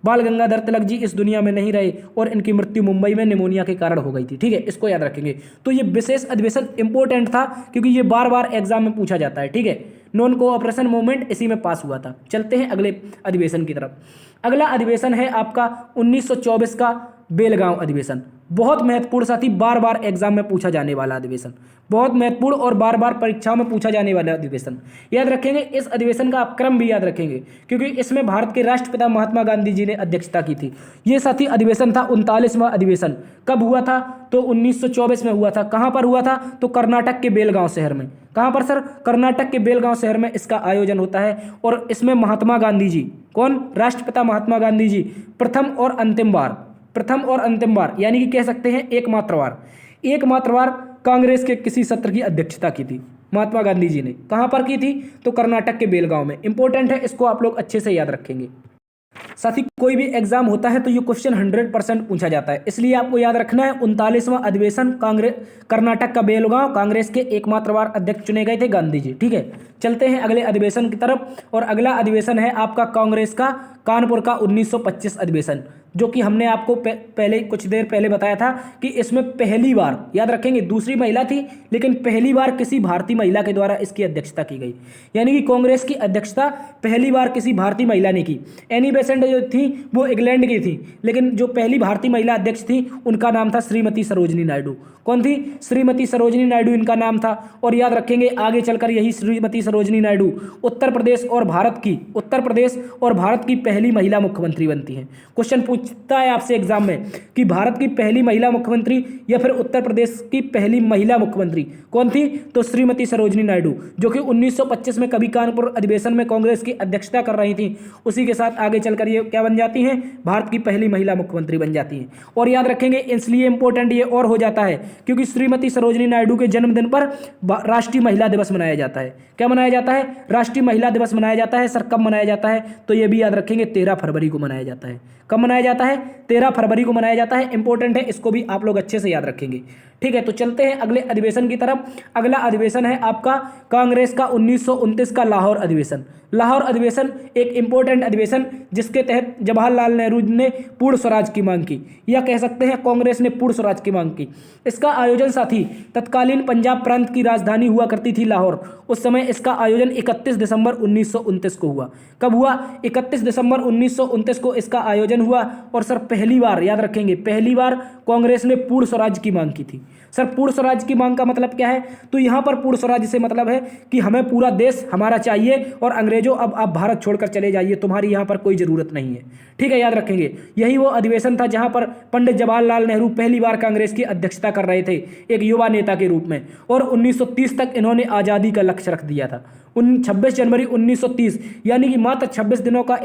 बाल गंगाधर तिलक जी इस दुनिया में नहीं रहे और इनकी मृत्यु मुंबई में निमोनिया के कारण हो गई थी। ठीक है, इसको याद रखेंगे। तो ये विशेष अधिवेशन इंपॉर्टेंट था, क्योंकि ये बार बार एग्जाम में पूछा जाता है। ठीक है, नॉन कोऑपरेशन मूवमेंट इसी में पास हुआ था। चलते हैं अगले अधिवेशन की तरफ। अगला अधिवेशन है आपका 1924 का बेलगांव अधिवेशन। बहुत महत्वपूर्ण साथी, बार बार एग्जाम में पूछा जाने वाला अधिवेशन, बहुत महत्वपूर्ण और बार बार परीक्षाओं में पूछा जाने वाला अधिवेशन। याद रखेंगे, इस अधिवेशन का आप क्रम भी याद रखेंगे, क्योंकि इसमें भारत के राष्ट्रपिता महात्मा गांधी जी ने अध्यक्षता की थी। ये साथी अधिवेशन था 39वां अधिवेशन। कब हुआ था? तो 1924 में हुआ था। कहाँ पर हुआ था? तो कर्नाटक के बेलगांव शहर में। कहाँ पर सर? कर्नाटक के बेलगांव शहर में इसका आयोजन होता है। और इसमें महात्मा गांधी जी, कौन? राष्ट्रपिता महात्मा गांधी जी प्रथम और अंतिम बार यानी कि कह सकते हैं एकमात्र बार कांग्रेस के किसी सत्र की अध्यक्षता की थी। महात्मा गांधी जी ने। कहाँ पर की थी? तो कर्नाटक के बेलगांव में। इंपॉर्टेंट है, इसको आप लोग अच्छे से याद रखेंगे। साथ ही कोई भी एग्जाम होता है तो ये क्वेश्चन 100% पूछा जाता है, इसलिए आपको याद रखना है 39वां अधिवेशन कांग्रेस कर्नाटक का बेलगांव, कांग्रेस के एकमात्र बार अध्यक्ष चुने गए थे गांधी जी। ठीक है, चलते हैं अगले अधिवेशन की तरफ। और अगला अधिवेशन है आपका कांग्रेस का कानपुर का 1925 अधिवेशन, जो कि हमने आपको पहले कुछ देर पहले बताया था कि इसमें पहली बार, याद रखेंगे, दूसरी महिला थी लेकिन पहली बार किसी भारतीय महिला के द्वारा इसकी अध्यक्षता की गई। यानी कि कांग्रेस की अध्यक्षता पहली बार किसी भारतीय महिला ने की। एनी बेसेंट जो थी वो इंग्लैंड की थी, लेकिन जो पहली भारतीय महिला अध्यक्ष थी उनका नाम था श्रीमती सरोजिनी नायडू। कौन थी? श्रीमती सरोजिनी नायडू इनका नाम था। और याद रखेंगे आगे चलकर यही श्रीमती सरोजिनी नायडू उत्तर प्रदेश और भारत की पहली महिला मुख्यमंत्री बनती हैं। क्वेश्चन पूछता है आपसे एग्जाम में कि भारत की पहली महिला मुख्यमंत्री या फिर उत्तर प्रदेश की पहली महिला मुख्यमंत्री कौन थी? तो श्रीमती सरोजिनी नायडू, जो कि 1925 में कभी कानपुर अधिवेशन में कांग्रेस की अध्यक्षता कर रही थी। उसी के साथ आगे चलकर ये क्या बन जाती हैं? भारत की पहली महिला मुख्यमंत्री बन जाती हैं। और याद रखेंगे इसलिए इंपॉर्टेंट ये और हो जाता है क्योंकि श्रीमती सरोजिनी नायडू के जन्मदिन पर राष्ट्रीय महिला दिवस मनाया जाता है। क्या मनाया जाता है? राष्ट्रीय महिला दिवस मनाया जाता है। सर कब मनाया जाता है? तो ये भी याद रखेंगे 13 फरवरी को मनाया जाता है। कब मनाया जाता है? 13 फरवरी को मनाया जाता है। इंपॉर्टेंट है, इसको भी आप लोग अच्छे से याद रखेंगे। ठीक है, तो चलते हैं अगले अधिवेशन की तरफ। अगला अधिवेशन है आपका कांग्रेस का 1929 का लाहौर अधिवेशन। लाहौर अधिवेशन एक इंपॉर्टेंट अधिवेशन जिसके तहत जवाहरलाल नेहरू ने पूर्ण स्वराज की मांग की, या कह सकते हैं कांग्रेस ने पूर्ण स्वराज की मांग की। इसका आयोजन साथी तत्कालीन पंजाब प्रांत की राजधानी हुआ करती थी लाहौर। उस समय इसका आयोजन 31 दिसंबर 1929 को हुआ। कब हुआ? 31 दिसंबर 1929 को इसका आयोजन हुआ। और सर पहली बार, याद रखेंगे, पहली बार कांग्रेस ने पूर्ण स्वराज की मांग की थी। सर पूर्ण स्वराज की मांग का मतलब क्या है? तो यहां पर पूर्ण स्वराज से मतलब है कि हमें पूरा देश हमारा चाहिए और अंग्रेजों अब आप भारत छोड़कर चले जाइए, तुम्हारी यहां पर कोई जरूरत नहीं है। ठीक है, याद रखेंगे यही वो अधिवेशन था जहां पर पंडित जवाहरलाल नेहरू पहली बार कांग्रेस की अध्यक्षता कर रहे थे एक युवा नेता के रूप में। और 1930 तक इन्होंने आज़ादी का लक्ष्य रख दिया था। 26 जनवरी 1930 यानी कि मात्र 26 दिनों का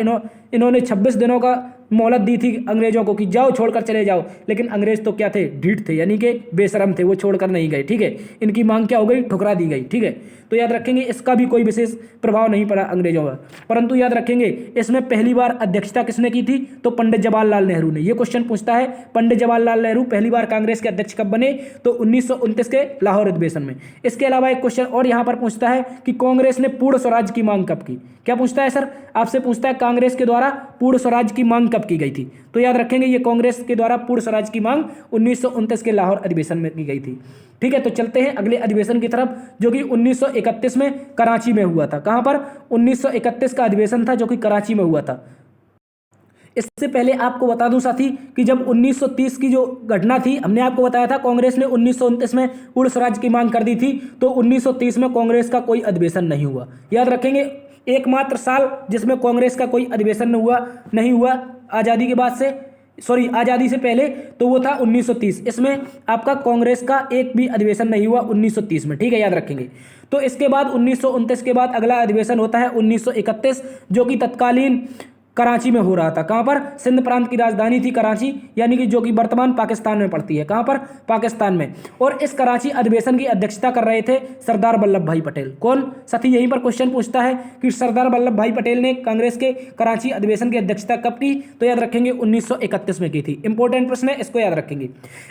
इन्होंने 26 दिनों का मोहलत दी थी अंग्रेजों को कि जाओ छोड़कर चले जाओ। लेकिन अंग्रेज तो क्या थे? ढीठ थे, यानी कि बेशरम थे, वो छोड़कर नहीं गए। ठीक है, इनकी मांग क्या हो गई? ठुकरा दी गई। ठीक है, तो याद रखेंगे इसका भी कोई विशेष प्रभाव नहीं पड़ा अंग्रेजों पर, परंतु याद रखेंगे इसमें पहली बार अध्यक्षता किसने की थी? तो पंडित जवाहरलाल नेहरू ने। ये क्वेश्चन पूछता है पंडित जवाहरलाल नेहरू पहली बार कांग्रेस के अध्यक्ष कब बने? तो 1929 के लाहौर अधिवेशन में। इसके अलावा एक क्वेश्चन और यहाँ पर पूछता है कि कांग्रेस ने पूर्ण स्वराज की मांग कब की? क्या पूछता है सर? आपसे पूछता है कांग्रेस के द्वारा पूर्ण स्वराज की मांग कब की गई थी? तो याद रखेंगे ये कांग्रेस के द्वारा पूर्ण स्वराज की मांग 1929 के लाहौर अधिवेशन में की गई थी। ठीक है, तो चलते हैं अगले अधिवेशन की तरफ जो कि 1931 में कराची में हुआ था। कहां पर? 1931 का अधिवेशन था जो कि कराची में हुआ था। इससे पहले आपको बता दूं साथी कि जब 1930 की जो घटना थी, हमने आपको बताया था कांग्रेस ने 1929 में पूर्ण स्वराज की मांग कर दी थी, तो 1930 में कांग्रेस का कोई अधिवेशन नहीं हुआ। याद रखेंगे एकमात्र साल जिसमें कांग्रेस का कोई अधिवेशन नहीं हुआ आज़ादी के बाद से, सॉरी आज़ादी से पहले, तो वो था 1930। इसमें आपका कांग्रेस का एक भी अधिवेशन नहीं हुआ 1930 में। ठीक है, याद रखेंगे। तो इसके बाद 1929 के बाद अगला अधिवेशन होता है 1931 जो कि तत्कालीन कराची में हो रहा था। कहां पर? सिंध प्रांत की राजधानी थी कराची, यानी कि जो कि वर्तमान पाकिस्तान में पड़ती है। कहां पर? पाकिस्तान में। और इस कराची अधिवेशन की अध्यक्षता कर रहे थे सरदार वल्लभ भाई पटेल। कौन? साथी यहीं पर क्वेश्चन पूछता है कि सरदार वल्लभ भाई पटेल ने कांग्रेस के कराची अधिवेशन की अध्यक्षता कब की? तो याद रखेंगे 1931 में की थी। इंपॉर्टेंट प्रश्न है, इसको याद रखेंगे।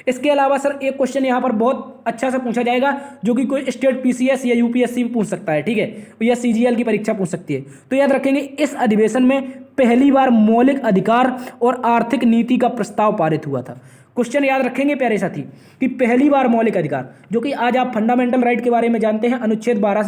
इसके अलावा सर एक क्वेश्चन यहाँ पर बहुत अच्छा से पूछा जाएगा जो कि कोई स्टेट PCS या UPSC भी पूछ सकता है। ठीक है, या CGL की परीक्षा पूछ सकती है। तो याद रखेंगे इस अधिवेशन में पहली बार मौलिक अधिकार और आर्थिक नीति का प्रस्ताव पारित हुआ था। क्वेश्चन याद रखेंगे प्यारे साथी कि पहली बार मौलिक अधिकार, जो कि आज आप फंडामेंटल राइट के बारे में जानते हैं, अनुच्छेद 12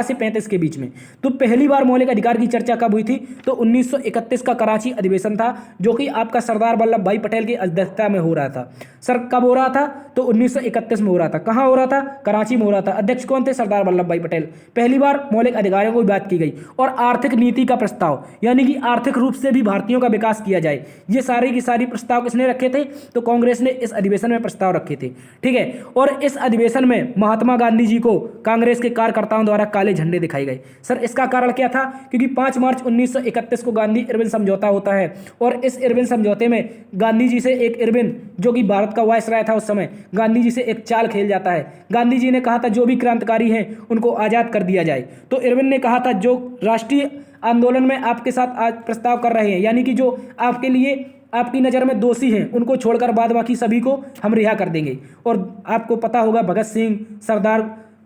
से 35 के बीच में। तो पहली बार मौलिक अधिकार की चर्चा कब हुई थी? तो 1931 का कराची अधिवेशन था जो कि आपका सरदार वल्लभ भाई पटेल की अध्यक्षता में हो रहा था। सर कब हो रहा था? तो 1931 में हो रहा था। कहाँ हो रहा था? कराची में हो रहा था। अध्यक्ष कौन थे? सरदार वल्लभ भाई पटेल। पहली बार मौलिक अधिकारों की बात की गई और आर्थिक नीति का प्रस्ताव, यानी कि आर्थिक रूप से भी भारतीयों का विकास किया जाए, ये सारे की सारी प्रस्ताव किसने रखे थे? तो कांग्रेस ने इस अधिवेशन में प्रस्ताव रखे थे। ठीक है, और इस अधिवेशन में महात्मा गांधी जी को कांग्रेस के कार्यकर्ताओं द्वारा काले झंडे दिखाए गए। सर इसका कारण क्या था? क्योंकि 5 मार्च 1931 को गांधी इरविन समझौता होता है और इस इरविन समझौते में गांधी जी से एक इरविन जो कि भारत का वायसराय था उस समय, गांधी जी से एक चाल खेल जाता है। गांधी जी ने कहा था जो भी क्रांतिकारी हैं उनको आज़ाद कर दिया जाए। तो इरविन ने कहा था जो राष्ट्रीय आंदोलन में आपके साथ आज प्रस्ताव कर रहे हैं, यानी कि जो आपके लिए आपकी नज़र में दोषी हैं, उनको छोड़कर बाद बाकी सभी को हम रिहा कर देंगे। और आपको पता होगा भगत सिंह, सरदार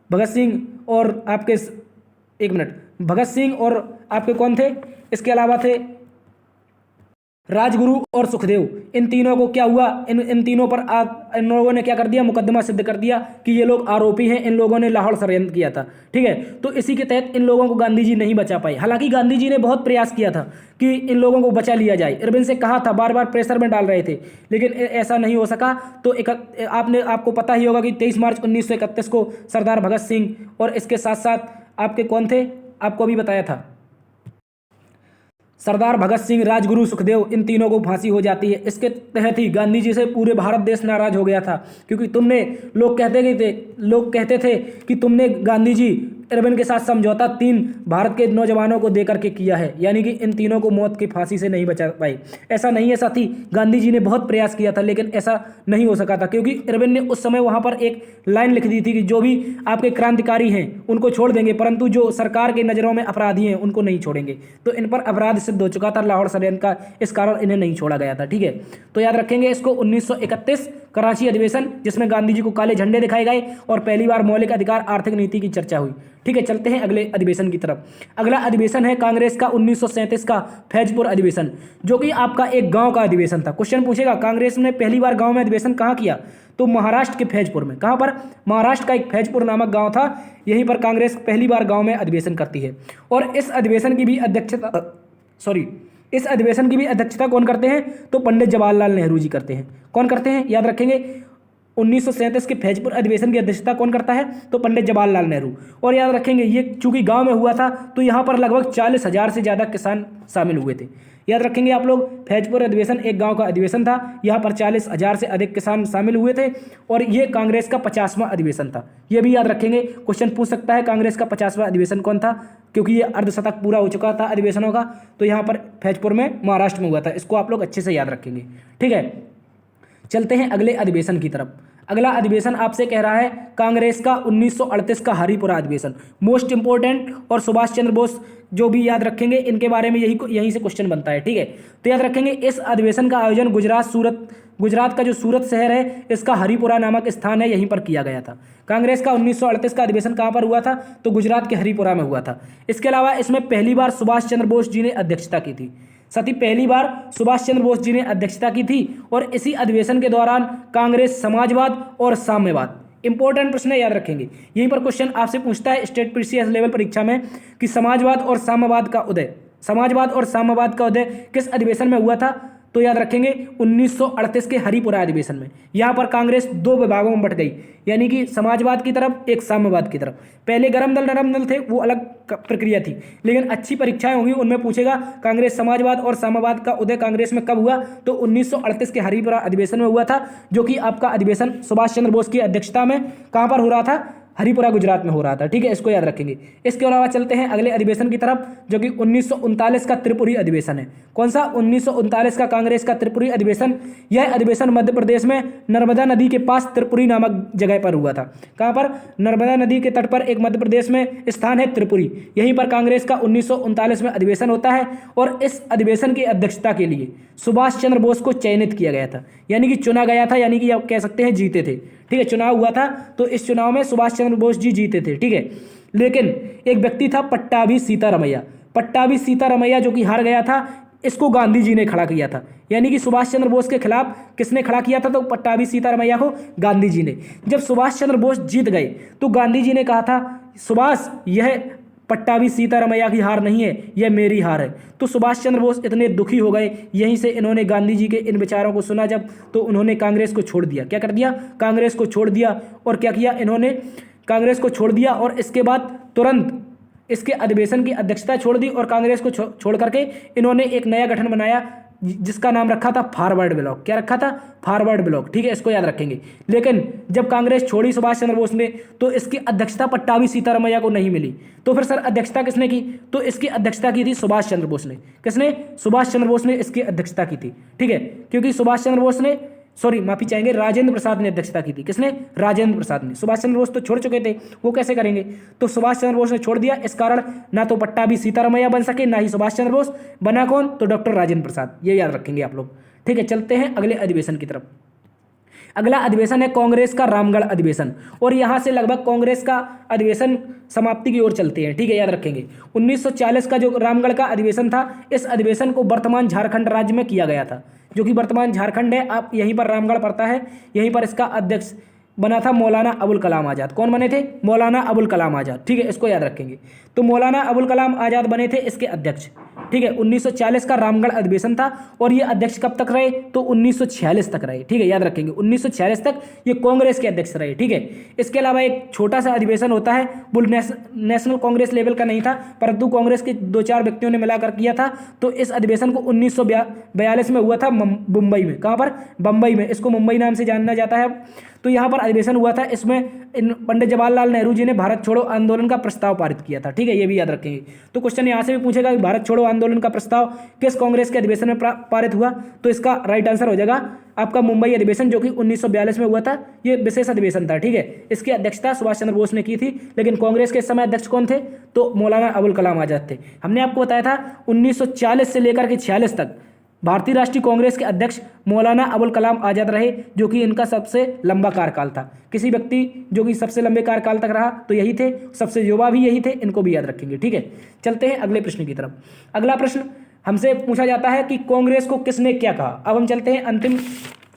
भगत सिंह और आपके भगत सिंह और आपके कौन थे, इसके अलावा थे राजगुरु और सुखदेव। इन तीनों को क्या हुआ, इन तीनों पर इन लोगों ने क्या कर दिया, मुकदमा सिद्ध कर दिया कि ये लोग आरोपी हैं, इन लोगों ने लाहौर षड्यंत्र किया था। ठीक है, तो इसी के तहत इन लोगों को गांधी जी नहीं बचा पाए। हालांकि गांधी जी ने बहुत प्रयास किया था कि इन लोगों को बचा लिया जाए, इरविन से कहा था, बार बार प्रेशर में डाल रहे थे, लेकिन ऐसा नहीं हो सका। तो आपको पता ही होगा कि 23 मार्च 1931 को सरदार भगत सिंह और इसके साथ साथ आपके कौन थे, आपको अभी बताया था, सरदार भगत सिंह, राजगुरु, सुखदेव, इन तीनों को फांसी हो जाती है। इसके तहत ही गांधी जी से पूरे भारत देश नाराज हो गया था, क्योंकि लोग कहते थे कि तुमने गांधी जी इरविन के साथ समझौता 3 भारत के नौजवानों को देकर के किया है, यानी कि इन तीनों को मौत की फांसी से नहीं बचा पाए। ऐसा नहीं है साथी, गांधी जी ने बहुत प्रयास किया था लेकिन ऐसा नहीं हो सका था, क्योंकि इरविन ने उस समय वहाँ पर एक लाइन लिख दी थी कि जो भी आपके क्रांतिकारी हैं उनको छोड़ देंगे, परंतु जो सरकार की नज़रों में अपराधी हैं उनको नहीं छोड़ेंगे। तो इन पर अपराध सिद्ध हो चुका था लाहौर षड्यंत्र का, इस कारण इन्हें नहीं छोड़ा गया था। ठीक है, तो याद रखेंगे इसको। 1931 कराची अधिवेशन, जिसमें गांधी जी को काले झंडे दिखाए गए और पहली बार मौलिक अधिकार आर्थिक नीति की चर्चा हुई। ठीक है, चलते हैं अगले अधिवेशन की तरफ। अगला अधिवेशन है कांग्रेस का 1937 का फैजपुर अधिवेशन, जो कि आपका एक गांव का अधिवेशन था। क्वेश्चन पूछेगा कांग्रेस ने पहली बार गांव में अधिवेशन कहाँ किया, तो महाराष्ट्र के फैजपुर में। कहाँ पर? महाराष्ट्र का एक फैजपुर नामक गांव था, यहीं पर कांग्रेस पहली बार गांव में अधिवेशन करती है। और इस अधिवेशन की भी अध्यक्षता कौन करते हैं, तो पंडित जवाहरलाल नेहरू जी करते हैं। कौन करते हैं, याद रखेंगे। 1937 के फैजपुर अधिवेशन की अध्यक्षता कौन करता है, तो पंडित जवाहरलाल नेहरू। और याद रखेंगे ये चूंकि गांव में हुआ था तो यहाँ पर लगभग 40,000 से ज़्यादा किसान शामिल हुए थे। याद रखेंगे आप लोग, फैजपुर अधिवेशन एक गांव का अधिवेशन था, यहाँ पर 40,000 से अधिक किसान शामिल हुए थे और ये कांग्रेस का 50वां अधिवेशन था। ये भी याद रखेंगे, क्वेश्चन पूछ सकता है कांग्रेस का 50वां अधिवेशन कौन था, क्योंकि ये अर्धशतक पूरा हो चुका था अधिवेशनों का। तो यहाँ पर फैजपुर में महाराष्ट्र में हुआ था, इसको आप लोग अच्छे से याद रखेंगे। ठीक है, चलते हैं अगले अधिवेशन की तरफ। अगला अधिवेशन आपसे कह रहा है कांग्रेस का 1938 का हरिपुरा अधिवेशन, मोस्ट इंपोर्टेंट। और सुभाष चंद्र बोस जो भी याद रखेंगे इनके बारे में यहीं से क्वेश्चन बनता है। ठीक है, तो याद रखेंगे इस अधिवेशन का आयोजन गुजरात का जो सूरत शहर है, इसका हरिपुरा नामक स्थान है, यहीं पर किया गया था। कांग्रेस का 1938 का अधिवेशन कहाँ पर हुआ था, तो गुजरात के हरिपुरा में हुआ था। इसके अलावा इसमें पहली बार सुभाष चंद्र बोस जी ने अध्यक्षता की थी। साथी, पहली बार सुभाष चंद्र बोस जी ने अध्यक्षता की थी और इसी अधिवेशन के दौरान कांग्रेस समाजवाद और साम्यवाद, इंपॉर्टेंट प्रश्न है, याद रखेंगे। यहीं पर क्वेश्चन आपसे पूछता है स्टेट प्रीसीएस लेवल परीक्षा में कि समाजवाद और साम्यवाद का उदय किस अधिवेशन में हुआ था, तो याद रखेंगे 1938 के हरिपुरा अधिवेशन में। यहाँ पर कांग्रेस 2 विभागों में बट गई, यानी कि समाजवाद की तरफ, एक साम्यवाद की तरफ। पहले गरम दल नरम दल थे, वो अलग प्रक्रिया थी, लेकिन अच्छी परीक्षाएं होंगी उनमें पूछेगा कांग्रेस समाजवाद और साम्यवाद का उदय कांग्रेस में कब हुआ, तो 1938 के हरिपुरा अधिवेशन में हुआ था, जो कि आपका अधिवेशन सुभाष चंद्र बोस की अध्यक्षता में कहाँ पर हो रहा था, हरिपुरा गुजरात में हो रहा था। ठीक है, इसको याद रखेंगे। इसके अलावा चलते हैं अगले अधिवेशन की तरफ, जो कि 1939 का त्रिपुरी अधिवेशन है। कौन सा? 1939 का कांग्रेस का त्रिपुरी अधिवेशन। यह अधिवेशन मध्य प्रदेश में नर्मदा नदी के पास त्रिपुरी नामक जगह पर हुआ था। कहाँ पर? नर्मदा नदी के तट पर एक मध्य प्रदेश में स्थान है त्रिपुरी, यहीं पर कांग्रेस का 1939 में अधिवेशन होता है। और इस अधिवेशन की अध्यक्षता के लिए सुभाष चंद्र बोस को चयनित किया गया था, यानी कि चुना गया था, यानी कि आप कह सकते हैं जीते थे। ठीक है, चुनाव हुआ था तो इस चुनाव में सुभाष चंद्र बोस जी जीते थे। ठीक है, लेकिन एक व्यक्ति था पट्टाभी सीतारमैया जो कि हार गया था, इसको गांधी जी ने खड़ा किया था। यानी कि सुभाष चंद्र बोस के खिलाफ किसने खड़ा किया था, तो पट्टाभी सीतारमैया को गांधी जी ने। जब सुभाष चंद्र बोस जीत गए तो गांधी जी ने कहा था, सुभाष, यह पट्टाभी सीतारमैया की हार नहीं है, यह मेरी हार है। तो सुभाष चंद्र बोस इतने दुखी हो गए, यहीं से इन्होंने गांधी जी के इन विचारों को सुना जब, तो उन्होंने कांग्रेस को छोड़ दिया। क्या कर दिया? कांग्रेस को छोड़ दिया। और क्या किया इन्होंने? कांग्रेस को छोड़ दिया और इसके बाद तुरंत इसके अधिवेशन की अध्यक्षता छोड़ दी और कांग्रेस को छोड़ करके इन्होंने एक नया गठन बनाया, जिसका नाम रखा था फॉरवर्ड ब्लॉक। क्या रखा था? Forward block. ठीक है, इसको याद रखेंगे। लेकिन जब कांग्रेस छोड़ी सुभाष चंद्र बोस ने तो इसकी अध्यक्षता पट्टाभी सीतारामैया को नहीं मिली। तो फिर सर अध्यक्षता किसने की? तो इसकी अध्यक्षता की थी सुभाष चंद्र बोस ने। किसने? सुभाष चंद्र बोस ने इसकी अध्यक्षता की थी। ठीक है, क्योंकि सुभाष चंद्र बोस ने, सॉरी माफी चाहेंगे, राजेंद्र प्रसाद ने अध्यक्षता की थी। किसने? राजेंद्र प्रसाद ने। सुभाष चंद्र बोस तो छोड़ चुके थे, वो कैसे करेंगे? तो सुभाष चंद्र बोस ने छोड़ दिया, इस कारण ना तो पट्टाभी सीतारामैया बन सके, ना ही सुभाष चंद्र बोस। बना कौन? तो डॉक्टर राजेंद्र प्रसाद। ये याद रखेंगे आप लोग। ठीक है, चलते हैं अगले अधिवेशन की तरफ। अगला अधिवेशन है कांग्रेस का रामगढ़ अधिवेशन, और यहां से लगभग कांग्रेस का अधिवेशन समाप्ति की ओर चलते हैं। ठीक है, याद रखेंगे। 1940 का जो रामगढ़ का अधिवेशन था, इस अधिवेशन को वर्तमान झारखंड राज्य में किया गया था, जो कि वर्तमान झारखंड है। आप यहीं पर रामगढ़ पड़ता है, यहीं पर इसका अध्यक्ष बना था मौलाना अबुल कलाम आज़ाद। कौन बने थे? मौलाना अबुल कलाम आज़ाद। ठीक है, इसको याद रखेंगे। तो मौलाना अबुल कलाम आज़ाद बने थे इसके अध्यक्ष। ठीक है, 1940 का रामगढ़ अधिवेशन था, और ये अध्यक्ष कब तक रहे? तो 1946 तक रहे। ठीक है, याद रखेंगे, 1946 तक ये कांग्रेस के अध्यक्ष रहे। ठीक है, इसके अलावा एक छोटा सा अधिवेशन होता है, वो नेशनल कांग्रेस लेवल का नहीं था, परंतु कांग्रेस के 2-4 व्यक्तियों ने मिलाकर किया था। तो इस अधिवेशन को 1942 में हुआ था मुंबई में। कहाँ पर? बम्बई में। इसको मुंबई नाम से जाना जाता है। तो यहाँ पर अधिवेशन हुआ था, इसमें पंडित जवाहरलाल नेहरू जी ने भारत छोड़ो आंदोलन का प्रस्ताव पारित किया था। ठीक है, ये भी याद रखेंगे। तो क्वेश्चन यहाँ से भी पूछेगा कि भारत छोड़ो आंदोलन का प्रस्ताव किस कांग्रेस के अधिवेशन में पारित हुआ? तो इसका राइट आंसर हो जाएगा आपका मुंबई अधिवेशन, जो कि 1942 में हुआ था। ये विशेष अधिवेशन था। ठीक है, इसकी अध्यक्षता सुभाष चंद्र बोस ने की थी, लेकिन कांग्रेस के इस समय अध्यक्ष कौन थे? तो मौलाना अबुल कलाम आजाद थे। हमने आपको बताया था 1940 से लेकर के 46 तक भारतीय राष्ट्रीय कांग्रेस के अध्यक्ष मौलाना अबुल कलाम आजाद रहे, जो कि इनका सबसे लंबा कार्यकाल था। किसी व्यक्ति जो कि सबसे लंबे कार्यकाल तक रहा तो यही थे, सबसे युवा भी यही थे, इनको भी याद रखेंगे। ठीक है, चलते हैं अगले प्रश्न की तरफ। अगला प्रश्न हमसे पूछा जाता है कि कांग्रेस को किसने क्या कहा। अब हम चलते हैं अंतिम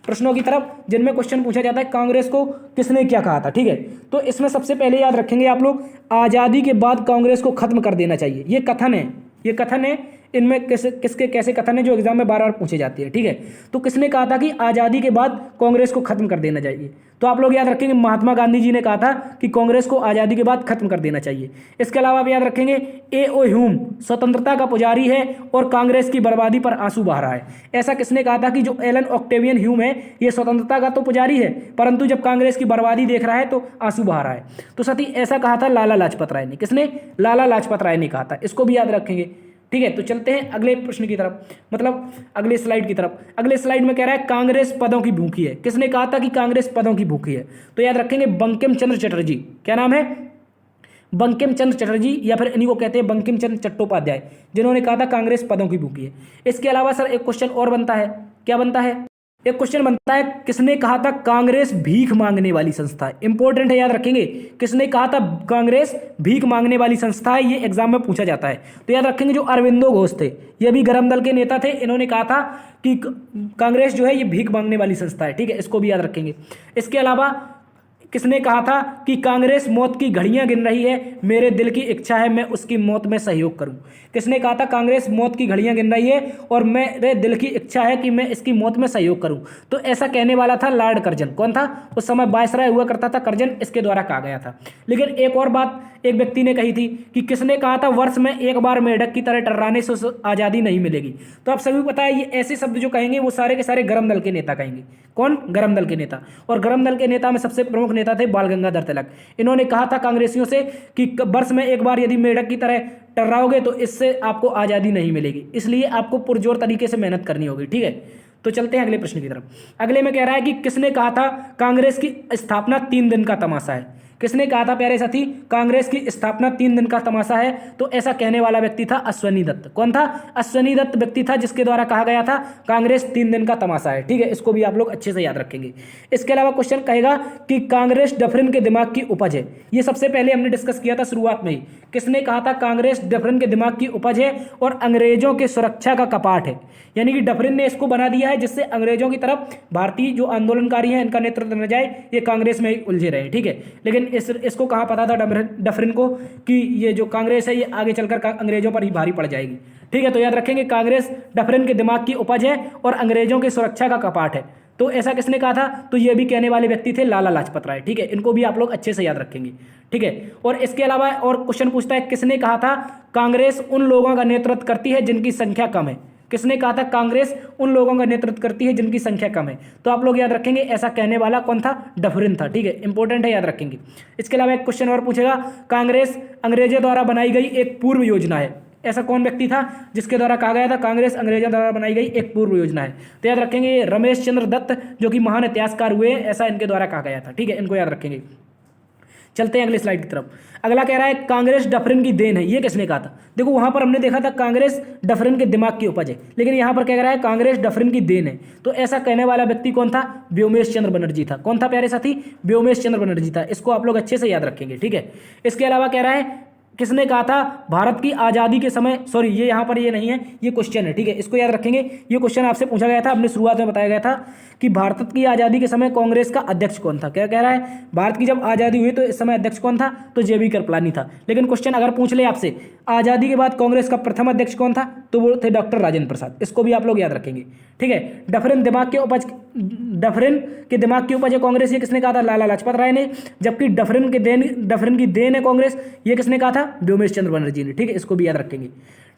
प्रश्नों की तरफ, जिनमें क्वेश्चन पूछा जाता है कांग्रेस को किसने क्या कहा था। ठीक है, तो इसमें सबसे पहले याद रखेंगे आप लोग, आज़ादी के बाद कांग्रेस को खत्म कर देना चाहिए। ये कथन है, ये कथन है। इनमें किसके कैसे कथन है जो एग्जाम में बार बार पूछे जाते हैं। ठीक है, तो किसने कहा था कि आज़ादी के बाद कांग्रेस को खत्म कर देना चाहिए? तो आप लोग याद रखेंगे महात्मा गांधी जी ने कहा था कि कांग्रेस को आज़ादी के बाद खत्म कर देना चाहिए। इसके अलावा आप याद रखेंगे ए.ओ. ह्यूम स्वतंत्रता का पुजारी है और कांग्रेस की बर्बादी पर आंसू बहा रहा है। ऐसा किसने कहा था कि जो एलन ऑक्टेवियन ह्यूम है ये स्वतंत्रता का तो पुजारी है, परंतु जब कांग्रेस की बर्बादी देख रहा है तो आंसू बहा रहा है। तो साथी ऐसा कहा था लाला लाजपत राय ने। किसने? लाला लाजपत राय ने कहा था। इसको भी याद रखेंगे। ठीक है, तो चलते हैं अगले प्रश्न की तरफ, मतलब अगले स्लाइड की तरफ। अगले स्लाइड में कह रहा है कांग्रेस पदों की भूखी है। किसने कहा था कि कांग्रेस पदों की भूखी है? तो याद रखेंगे बंकिम चंद्र चटर्जी। क्या नाम है? बंकिम चंद्र चटर्जी, या फिर इन्हीं को कहते हैं बंकिम चंद्र चट्टोपाध्याय, जिन्होंने कहा था कांग्रेस पदों की भूखी है। इसके अलावा सर एक क्वेश्चन और बनता है। क्या बनता है? एक क्वेश्चन बनता है, किसने कहा था कांग्रेस भीख मांगने वाली संस्था है? इंपॉर्टेंट है, याद रखेंगे। किसने कहा था कांग्रेस भीख मांगने वाली संस्था है? ये एग्जाम में पूछा जाता है। तो याद रखेंगे जो अरविंदो घोष थे, ये भी गरम दल के नेता थे। इन्होंने कहा था कि कांग्रेस जो है ये भीख मांगने वाली संस्था है। ठीक है, इसको भी याद रखेंगे। इसके अलावा किसने कहा था कि कांग्रेस मौत की घड़ियां गिन रही है, मेरे दिल की इच्छा है मैं उसकी मौत में सहयोग करूं? किसने कहा था कांग्रेस मौत की घड़ियां गिन रही है और मेरे दिल की इच्छा है कि मैं इसकी मौत में सहयोग करूं? तो ऐसा कहने वाला था लॉर्ड कर्जन। कौन था? उस समय वायसराय हुआ करता था कर्जन, इसके द्वारा कहा गया था। लेकिन एक और बात एक व्यक्ति ने कही थी कि किसने कहा था वर्ष में एक बार मेढक की तरह टर्राने से आज़ादी नहीं मिलेगी। तो आप सभी पता है ये ऐसे शब्द जो कहेंगे वो सारे के सारे गरम दल के नेता कहेंगे। कौन? गरम दल के नेता। और गरम दल के नेता में सबसे प्रमुख नेता थे बाल गंगाधर तिलक। इन्होंने कहा था कांग्रेसियों से कि वर्ष में एक बार यदि मेढक की तरह टर्राओगे तो इससे आपको आज़ादी नहीं मिलेगी, इसलिए आपको पुरजोर तरीके से मेहनत करनी होगी। ठीक है, तो चलते हैं अगले प्रश्न की तरफ। अगले में कह रहा है कि किसने कहा था कांग्रेस की स्थापना 3 दिन का तमाशा है? किसने कहा था प्यारे साथी कांग्रेस की स्थापना 3 दिन का तमाशा है? तो ऐसा कहने वाला व्यक्ति था अश्वनी दत्त। कौन था? अश्वनी दत्त व्यक्ति था जिसके द्वारा कहा गया था कांग्रेस 3 दिन का तमाशा है। ठीक है, इसको भी आप लोग अच्छे से याद रखेंगे। इसके अलावा क्वेश्चन कहेगा कि कांग्रेस डफरिन के दिमाग की उपज है। ये सबसे पहले हमने डिस्कस किया था शुरुआत में ही। किसने कहा था कांग्रेस डफरिन के दिमाग की उपज है और अंग्रेजों के सुरक्षा का कपाट है? यानी कि डफरिन ने इसको बना दिया है जिससे अंग्रेजों की तरफ भारतीय जो आंदोलनकारी हैं इनका नेतृत्व न जाए, ये कांग्रेस में ही उलझे रहे। ठीक है, लेकिन इसको कहाँ पता था डफरिन को कि ये जो कांग्रेस है ये आगे चलकर अंग्रेजों पर ही भारी पड़ जाएगी। ठीक है, तो याद रखेंगे कांग्रेस डफरिन के दिमाग की उपज है और अंग्रेजों की सुरक्षा का कपाट है। तो ऐसा किसने कहा था? तो ये भी कहने वाले व्यक्ति थे लाला लाजपत राय। ठीक है, इनको भी आप लोग अच्छे से याद रखेंगे। ठीक है, और इसके अलावा और क्वेश्चन पूछता है किसने कहा था कांग्रेस उन लोगों का नेतृत्व करती है जिनकी संख्या कम है? किसने कहा था कांग्रेस उन लोगों का नेतृत्व करती है जिनकी संख्या कम है। तो आप लोग याद रखेंगे ऐसा कहने वाला कौन था, डफरिन था। ठीक है, इंपॉर्टेंट है, याद रखेंगे। इसके अलावा एक क्वेश्चन और पूछेगा, कांग्रेस अंग्रेजों द्वारा बनाई गई एक पूर्व योजना है। ऐसा कौन व्यक्ति था जिसके द्वारा कहा गया था कांग्रेस अंग्रेजों द्वारा बनाई गई एक पूर्व योजना है। तो याद रखेंगे रमेश चंद्र दत्त, जो कि महान इतिहासकार हुए, ऐसा इनके द्वारा कहा गया था। ठीक है, इनको याद रखेंगे। चलते हैं अगले स्लाइड की तरफ। अगला कह रहा है कांग्रेस डफरिन की देन है। ये किसने कहा था? देखो वहां पर हमने देखा था कांग्रेस डफरिन के दिमाग की उपज है, लेकिन यहां पर क्या कह रहा है कांग्रेस डफरिन की देन है। तो ऐसा कहने वाला व्यक्ति कौन था? व्योमेश चंद्र बनर्जी था। कौन था प्यारे साथी? व्योमेश चंद्र बनर्जी था। इसको आप लोग अच्छे से याद रखेंगे। ठीक है, इसके अलावा कह रहा है किसने कहा था भारत की आज़ादी के समय, सॉरी ये यहाँ पर ये नहीं है, ये क्वेश्चन है। ठीक है, इसको याद रखेंगे। ये क्वेश्चन आपसे पूछा गया था, अपने शुरुआत में बताया गया था कि भारत की आज़ादी के समय कांग्रेस का अध्यक्ष कौन था। क्या कह रहा है, भारत की जब आज़ादी हुई तो इस समय अध्यक्ष कौन था? तो JB कृपलानी था। लेकिन क्वेश्चन अगर पूछ ले आपसे आज़ादी के बाद कांग्रेस का प्रथम अध्यक्ष कौन था, तो वो थे डॉक्टर राजेंद्र प्रसाद। इसको भी आप लोग याद रखेंगे। ठीक है, डफरिन के दिमाग की उपज है कांग्रेस, ये किसने कहा था? लाला लाजपत राय ने। जबकि डफरिन की देन है कांग्रेस, ये किसने कहा था? व्योमेश चंद्र बनर्जी ने। ठीक है, इसको भी याद रखेंगे।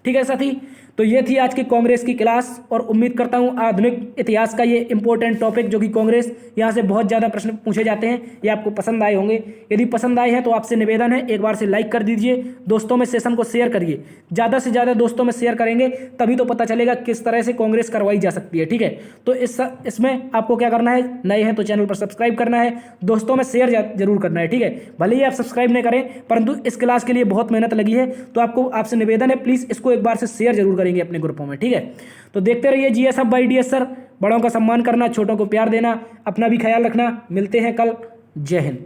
ठीक है साथी, तो ये थी आज की कांग्रेस की क्लास, और उम्मीद करता हूँ आधुनिक इतिहास का ये इंपॉर्टेंट टॉपिक जो कि कांग्रेस, यहाँ से बहुत ज़्यादा प्रश्न पूछे जाते हैं, ये आपको पसंद आए होंगे। यदि पसंद आए हैं तो आपसे निवेदन है एक बार से लाइक कर दीजिए, दोस्तों में सेशन को शेयर करिए, ज़्यादा से ज़्यादा दोस्तों में शेयर करेंगे तभी तो पता चलेगा किस तरह से कांग्रेस करवाई जा सकती है। ठीक है, तो इसमें आपको क्या करना है, नए हैं तो चैनल पर सब्सक्राइब करना है, दोस्तों में शेयर जरूर करना है। ठीक है, भले ही आप सब्सक्राइब नहीं करें, परंतु इस क्लास के लिए बहुत मेहनत लगी है, तो आपसे निवेदन है प्लीज़ इसको एक बार से शेयर जरूर करेंगे अपने ग्रुपों में। ठीक है, तो देखते रहिए GS Hub by DS sir. बड़ों का सम्मान करना, छोटों को प्यार देना, अपना भी ख्याल रखना। मिलते हैं कल। जय हिंद।